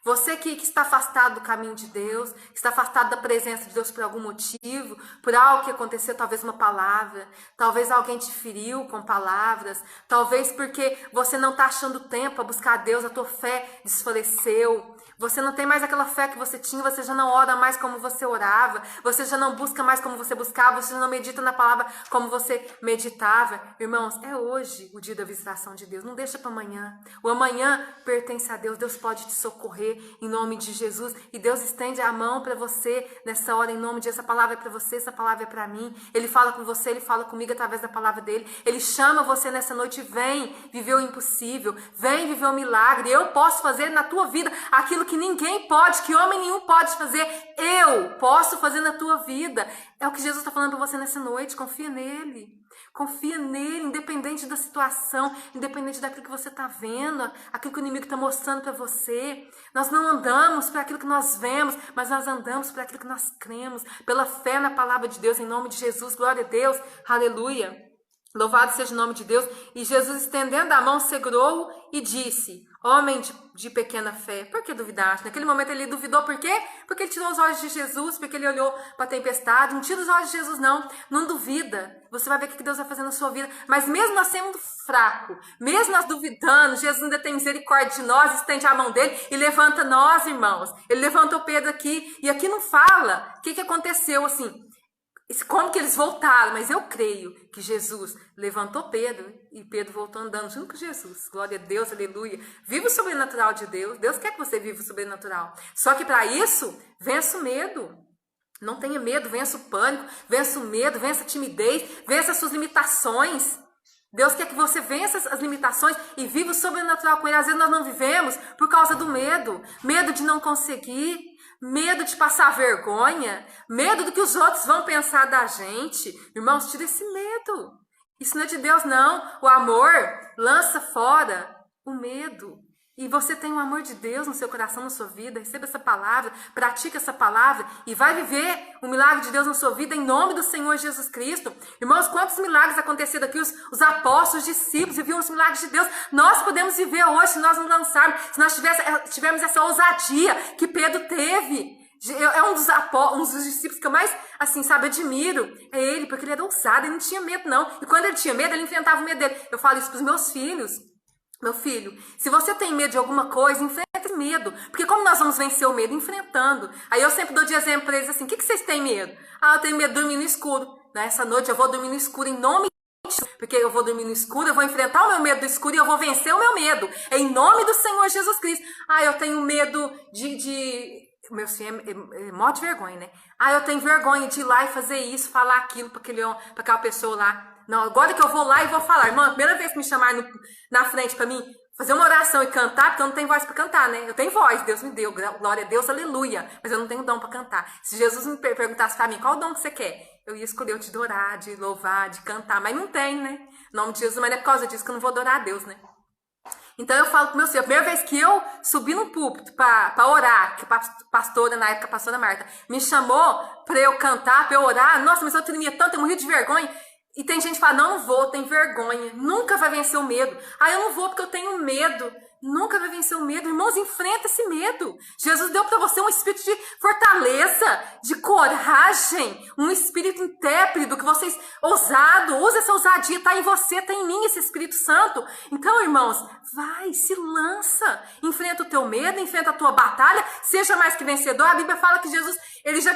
S2: Você que está afastado do caminho de Deus. Que está afastado da presença de Deus por algum motivo. Por algo que aconteceu, talvez uma palavra. Talvez alguém te feriu com palavras. Talvez porque você não está achando tempo para buscar a Deus. A tua fé desfaleceu. Você não tem mais aquela fé que você tinha, você já não ora mais como você orava, você já não busca mais como você buscava, você já não medita na palavra como você meditava. Irmãos, é hoje o dia da visitação de Deus, não deixa para amanhã. O amanhã pertence a Deus, Deus pode te socorrer em nome de Jesus. E Deus estende a mão para você nessa hora, em nome de Jesus. Essa palavra é para você, essa palavra é para mim. Ele fala com você, ele fala comigo através da palavra dele. Ele chama você nessa noite, vem viver o impossível, vem viver o milagre. Eu posso fazer na tua vida aquilo que ninguém pode, que homem nenhum pode fazer, eu posso fazer na tua vida. É o que Jesus está falando para você nessa noite. Confia nele. Confia nele, independente da situação, independente daquilo que você está vendo, aquilo que o inimigo está mostrando para você. Nós não andamos por aquilo que nós vemos, mas nós andamos por aquilo que nós cremos, pela fé na palavra de Deus, em nome de Jesus. Glória a Deus, aleluia. Louvado seja o nome de Deus. E Jesus, estendendo a mão, segurou-o e disse, homem de pequena fé, por que duvidaste? Naquele momento ele duvidou, por quê? Porque ele tirou os olhos de Jesus, porque ele olhou para a tempestade. Não tira os olhos de Jesus, não. Não duvida. Você vai ver o que Deus vai fazer na sua vida. Mas mesmo nós sendo fraco, mesmo nós duvidando, Jesus ainda tem misericórdia de nós, estende a mão dele e levanta nós, irmãos. Ele levantou Pedro aqui, e aqui não fala o que aconteceu, assim, como que eles voltaram, mas eu creio que Jesus levantou Pedro e Pedro voltou andando junto com Jesus. Glória a Deus, aleluia. Viva o sobrenatural de Deus. Deus quer que você viva o sobrenatural. Só que para isso, vença o medo. Não tenha medo, vença o pânico, vença o medo, vença a timidez, vença as suas limitações. Deus quer que você vença as limitações e viva o sobrenatural com ele. Às vezes nós não vivemos por causa do medo. Medo de não conseguir. Medo de passar vergonha, medo do que os outros vão pensar da gente. Irmãos, tira esse medo. Isso não é de Deus, não. O amor lança fora o medo. E você tem o amor de Deus no seu coração, na sua vida. Receba essa palavra, pratica essa palavra e vai viver o milagre de Deus na sua vida em nome do Senhor Jesus Cristo. Irmãos, quantos milagres aconteceram aqui? Os apóstolos, os discípulos viviam os milagres de Deus. Nós podemos viver hoje se nós não lançarmos, se nós tivermos essa ousadia que Pedro teve. É um dos discípulos que eu mais, assim, sabe, admiro. É ele, porque ele era ousado, ele não tinha medo, não. E quando ele tinha medo, ele enfrentava o medo dele. Eu falo isso para os meus filhos. Meu filho, se você tem medo de alguma coisa, enfrenta esse medo. Porque como nós vamos vencer o medo? Enfrentando. Aí eu sempre dou de exemplo para eles assim, o que vocês têm medo? Ah, eu tenho medo de dormir no escuro. Nessa noite eu vou dormir no escuro em nome de Jesus. Porque eu vou dormir no escuro, eu vou enfrentar o meu medo do escuro e eu vou vencer o meu medo. É em nome do Senhor Jesus Cristo. Ah, eu tenho medo meu filho é mó de vergonha, né? Ah, eu tenho vergonha de ir lá e fazer isso, falar aquilo pra aquela pessoa lá. Não, agora que eu vou lá e vou falar. Irmã, a primeira vez que me chamaram na frente pra mim fazer uma oração e cantar, porque eu não tenho voz pra cantar, né? Eu tenho voz, Deus me deu, glória a Deus, aleluia. Mas eu não tenho dom pra cantar. Se Jesus me perguntasse pra mim, qual o dom que você quer? Eu ia escolher o de adorar, de louvar, de cantar. Mas não tem, né? Em nome de Jesus, mas não é por causa disso que eu não vou adorar a Deus, né? Então eu falo pro meu filho, a primeira vez que eu subi no púlpito pra orar, que a pastora, na época a pastora Marta, me chamou pra eu cantar, pra eu orar, nossa, mas eu tremia tanto, eu morri de vergonha. E tem gente que fala, não vou, tem vergonha, nunca vai vencer o medo. Ah, eu não vou porque eu tenho medo. Nunca vai vencer o medo. Irmãos, enfrenta esse medo. Jesus deu para você um espírito de fortaleza, de coragem, um espírito intrépido, que vocês, ousado, usa essa ousadia, tá em você, tá em mim esse Espírito Santo. Então, irmãos, vai, se lança, enfrenta o teu medo, enfrenta a tua batalha, seja mais que vencedor. A Bíblia fala que Jesus, ele já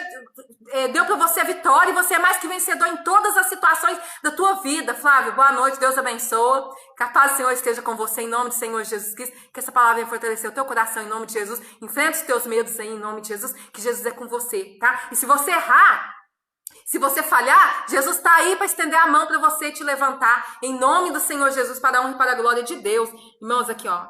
S2: deu para você a vitória e você é mais que vencedor em todas as situações da tua vida. Flávio, boa noite, Deus abençoe. Que a paz do Senhor esteja com você em nome do Senhor Jesus Cristo. Que essa palavra venha fortalecer o teu coração em nome de Jesus. Enfrenta os teus medos aí em nome de Jesus, que Jesus é com você, tá? E se você errar, se você falhar, Jesus está aí para estender a mão para você e te levantar em nome do Senhor Jesus para a honra e para a glória de Deus. Irmãos, aqui ó,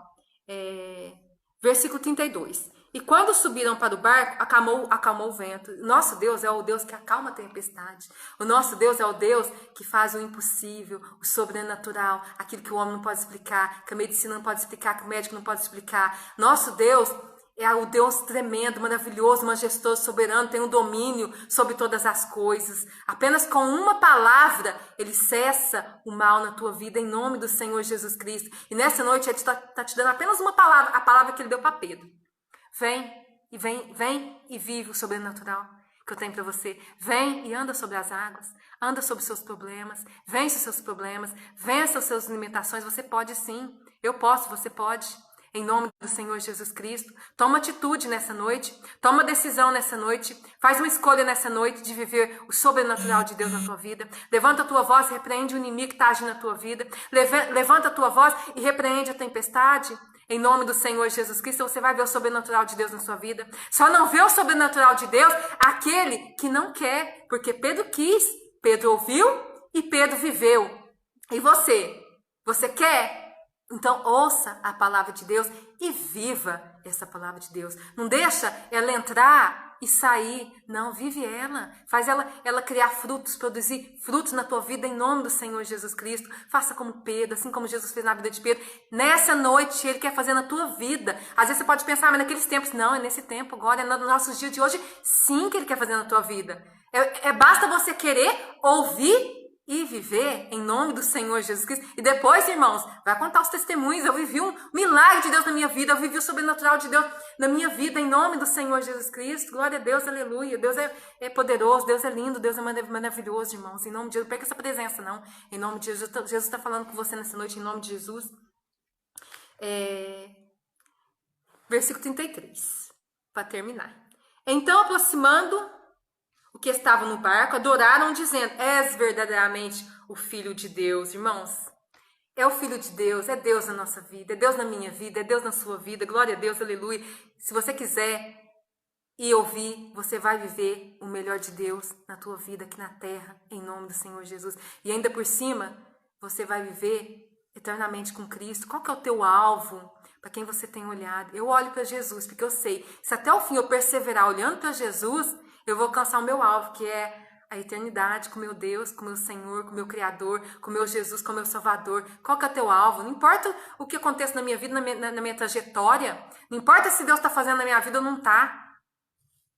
S2: versículo 32. E quando subiram para o barco, acalmou o vento. Nosso Deus é o Deus que acalma a tempestade. O nosso Deus é o Deus que faz o impossível, o sobrenatural, aquilo que o homem não pode explicar, que a medicina não pode explicar, que o médico não pode explicar. Nosso Deus é o Deus tremendo, maravilhoso, majestoso, soberano, tem um domínio sobre todas as coisas. Apenas com uma palavra, ele cessa o mal na tua vida, em nome do Senhor Jesus Cristo. E nessa noite, ele está te dando apenas uma palavra, a palavra que ele deu para Pedro. Vem e vive o sobrenatural que eu tenho para você. Vem e anda sobre as águas, anda sobre os seus problemas, vence os seus problemas, vença as suas limitações. Você pode sim, eu posso, você pode. Em nome do Senhor Jesus Cristo, toma atitude nessa noite, toma decisão nessa noite, faz uma escolha nessa noite de viver o sobrenatural de Deus na tua vida. Levanta a tua voz e repreende o inimigo que está agindo na tua vida. Levanta a tua voz e repreende a tempestade. Em nome do Senhor Jesus Cristo, você vai ver o sobrenatural de Deus na sua vida. Só não vê o sobrenatural de Deus aquele que não quer, porque Pedro quis, Pedro ouviu e Pedro viveu. E você? Você quer? Então, ouça a palavra de Deus e viva essa palavra de Deus. Não deixa ela entrar e sair. Não, vive ela. Faz ela criar frutos, produzir frutos na tua vida em nome do Senhor Jesus Cristo. Faça como Pedro, assim como Jesus fez na vida de Pedro. Nessa noite, ele quer fazer na tua vida. Às vezes você pode pensar, mas naqueles tempos. Não, é nesse tempo agora, é nos nossos dias de hoje. Sim que ele quer fazer na tua vida. Basta você querer ouvir e viver em nome do Senhor Jesus Cristo. E depois, irmãos, vai contar os testemunhos. Eu vivi um milagre de Deus na minha vida. Eu vivi o sobrenatural de Deus na minha vida em nome do Senhor Jesus Cristo. Glória a Deus, aleluia. Deus é poderoso, Deus é lindo, Deus é maravilhoso, irmãos. Em nome de Jesus, não perca essa presença, não. Em nome de Jesus, Jesus está falando com você nessa noite, em nome de Jesus. Versículo 33, para terminar. Então, aproximando o que estavam no barco, adoraram dizendo, és verdadeiramente o Filho de Deus. Irmãos, é o Filho de Deus, é Deus na nossa vida, é Deus na minha vida, é Deus na sua vida, glória a Deus, aleluia. Se você quiser e ouvir, você vai viver o melhor de Deus na tua vida aqui na terra, em nome do Senhor Jesus. E ainda por cima, você vai viver eternamente com Cristo. Qual que é o teu alvo? Para quem você tem olhado? Eu olho para Jesus, porque eu sei, se até o fim eu perseverar olhando para Jesus, eu vou alcançar o meu alvo, que é a eternidade com meu Deus, com meu Senhor, com meu Criador, com meu Jesus, com meu Salvador. Qual que é o teu alvo? Não importa o que acontece na minha vida, na minha trajetória. Não importa se Deus está fazendo na minha vida ou não está.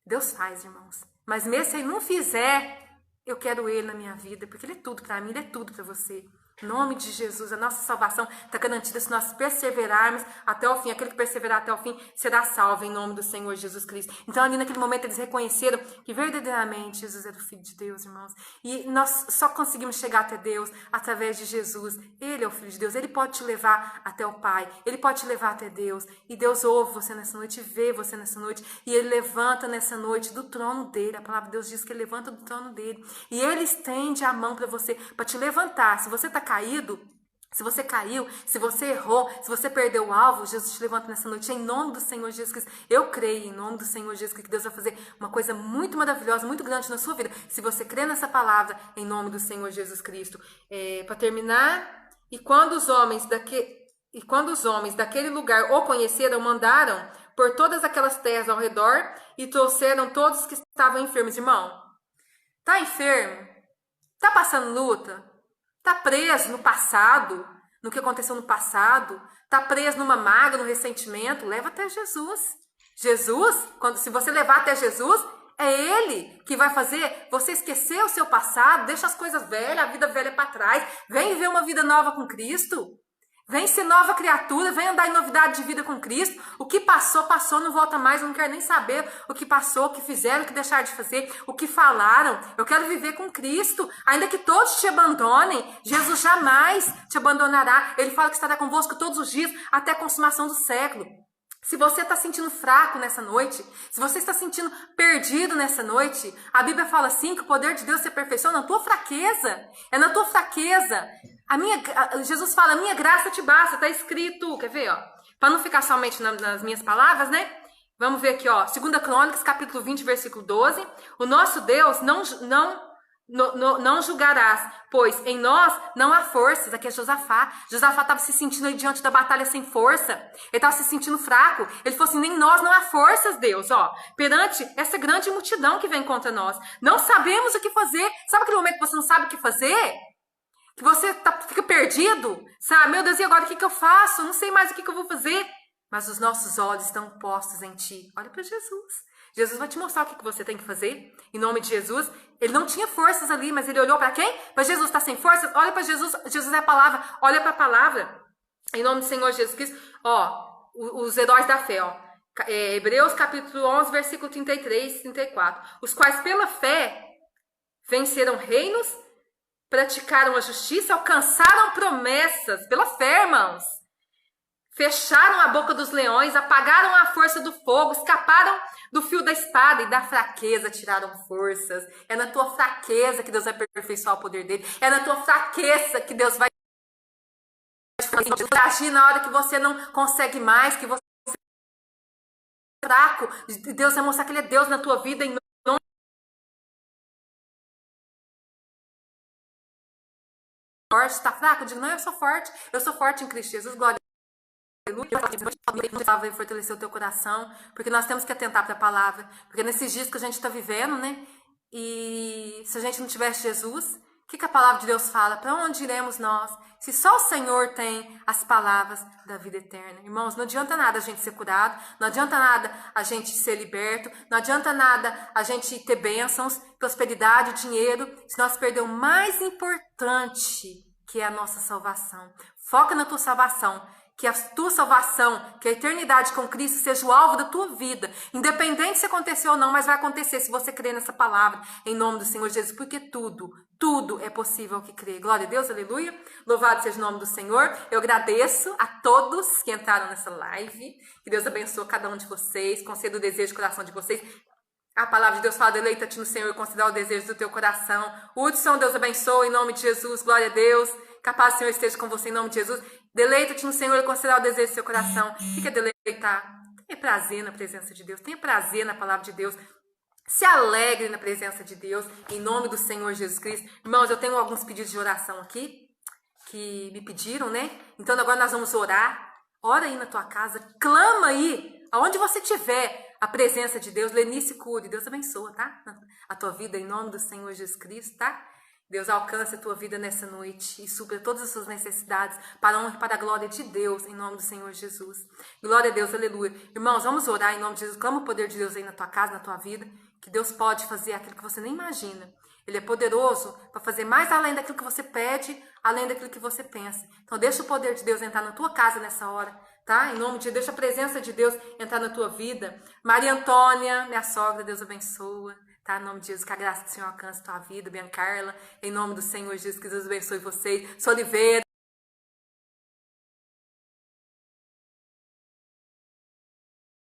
S2: Deus faz, irmãos. Mas mesmo se Ele não fizer, eu quero Ele na minha vida, porque Ele é tudo para mim, Ele é tudo para você. Em nome de Jesus, a nossa salvação está garantida se nós perseverarmos até o fim. Aquele que perseverar até o fim será salvo em nome do Senhor Jesus Cristo. Então, ali naquele momento, eles reconheceram que verdadeiramente Jesus era o Filho de Deus, irmãos. E nós só conseguimos chegar até Deus através de Jesus. Ele é o Filho de Deus. Ele pode te levar até o Pai. Ele pode te levar até Deus. E Deus ouve você nessa noite, vê você nessa noite. E Ele levanta nessa noite do trono dele. A palavra de Deus diz que Ele levanta do trono dele. E Ele estende a mão para você, para te levantar. Se você está caído, Se você caiu, se você errou, se você perdeu o alvo, Jesus te levanta nessa noite em nome do Senhor Jesus Cristo. Eu creio em nome do Senhor Jesus Cristo que Deus vai fazer uma coisa muito maravilhosa, muito grande na sua vida. Se você crê nessa palavra, em nome do Senhor Jesus Cristo. Para terminar, e quando os homens daquele lugar o conheceram, mandaram por todas aquelas terras ao redor e trouxeram todos os que estavam enfermos. Irmão, tá enfermo? Tá passando luta? Tá preso no passado, no que aconteceu no passado? Tá preso numa mágoa, no ressentimento? Leva até Jesus. Jesus, se você levar até Jesus, é Ele que vai fazer você esquecer o seu passado, deixa as coisas velhas, a vida velha para trás, vem viver uma vida nova com Cristo. Vem ser nova criatura, vem andar em novidade de vida com Cristo. O que passou, passou, não volta mais. Eu não quero nem saber o que passou, o que fizeram, o que deixaram de fazer, o que falaram. Eu quero viver com Cristo. Ainda que todos te abandonem, Jesus jamais te abandonará. Ele fala que estará convosco todos os dias até a consumação do século. Se você está sentindo fraco nessa noite, se você está sentindo perdido nessa noite, a Bíblia fala assim que o poder de Deus se aperfeiçoa na tua fraqueza. É na tua fraqueza. Jesus fala, a minha graça te basta, está escrito. Quer ver, ó? Para não ficar somente nas minhas palavras, né? Vamos ver aqui, ó. 2 Crônicas, capítulo 20, versículo 12. O nosso Deus não julgarás, pois em nós não há forças. Aqui é Josafá. Josafá estava se sentindo aí diante da batalha sem força. Ele estava se sentindo fraco. Ele falou assim, nem nós não há forças, Deus, ó. Perante essa grande multidão que vem contra nós. Não sabemos o que fazer. Sabe aquele momento que você não sabe o que fazer? Que você fica perdido? Sabe? Meu Deus, e agora o que eu faço? Eu não sei mais o que eu vou fazer. Mas os nossos olhos estão postos em ti. Olha para Jesus. Jesus vai te mostrar o que você tem que fazer. Em nome de Jesus. Ele não tinha forças ali, mas ele olhou para quem? Para Jesus está sem forças? Olha para Jesus. Jesus é a palavra. Olha para a palavra. Em nome do Senhor Jesus Cristo. Ó, os heróis da fé, ó. Hebreus capítulo 11, versículo 33 e 34. Os quais pela fé venceram reinos, praticaram a justiça, alcançaram promessas. Pela fé, irmãos. Fecharam a boca dos leões, apagaram a força do fogo, escaparam do fio da espada e da fraqueza tiraram forças. É na tua fraqueza que Deus vai aperfeiçoar o poder dele. É na tua fraqueza que Deus vai agir na hora que você não consegue mais, que você é fraco. Deus vai mostrar que ele é Deus na tua vida em nome. Forte, está fraco? Eu digo, não, eu sou forte em Cristo Jesus, glória. Vai fortalecer o teu coração, porque nós temos que atentar para a palavra, porque nesses dias que a gente está vivendo, né? E se a gente não tivesse Jesus, o que a palavra de Deus fala? Para onde iremos nós? Se só o Senhor tem as palavras da vida eterna. Irmãos, não adianta nada a gente ser curado, não adianta nada a gente ser liberto, não adianta nada a gente ter bênçãos, prosperidade, dinheiro, se nós perder o mais importante, que é a nossa salvação. Foca na tua salvação. Que a tua salvação, que a eternidade com Cristo seja o alvo da tua vida. Independente se aconteceu ou não, mas vai acontecer se você crer nessa palavra, em nome do Senhor Jesus, porque tudo é possível ao que crê. Glória a Deus, aleluia. Louvado seja o nome do Senhor. Eu agradeço a todos que entraram nessa live. Que Deus abençoe cada um de vocês, conceda o desejo do coração de vocês. A palavra de Deus fala, deleita-te no Senhor e conceda o desejo do teu coração. Hudson, Deus abençoe, em nome de Jesus, glória a Deus. Capaz o Senhor esteja com você em nome de Jesus. Deleita-te no Senhor e conceda o desejo do seu coração. O que é deleitar? Tenha prazer na presença de Deus. Tenha prazer na palavra de Deus. Se alegre na presença de Deus, em nome do Senhor Jesus Cristo. Irmãos, eu tenho alguns pedidos de oração aqui, que me pediram, né? Então agora nós vamos orar. Ora aí na tua casa, clama aí, aonde você estiver, a presença de Deus. Lenice cure, Deus abençoa, tá? A tua vida em nome do Senhor Jesus Cristo, tá? Deus alcance a tua vida nessa noite e supra todas as suas necessidades para a honra e para a glória de Deus, em nome do Senhor Jesus. Glória a Deus, aleluia. Irmãos, vamos orar em nome de Jesus. Clama o poder de Deus aí na tua casa, na tua vida, que Deus pode fazer aquilo que você nem imagina. Ele é poderoso para fazer mais além daquilo que você pede, além daquilo que você pensa. Então deixa o poder de Deus entrar na tua casa nessa hora, tá? Em nome de Deus, deixa a presença de Deus entrar na tua vida. Maria Antônia, minha sogra, Deus abençoa. Tá? Em nome de Jesus, que a graça do Senhor alcance a tua vida. Biancarla, em nome do Senhor Jesus, que Deus abençoe vocês. Sou Oliveira.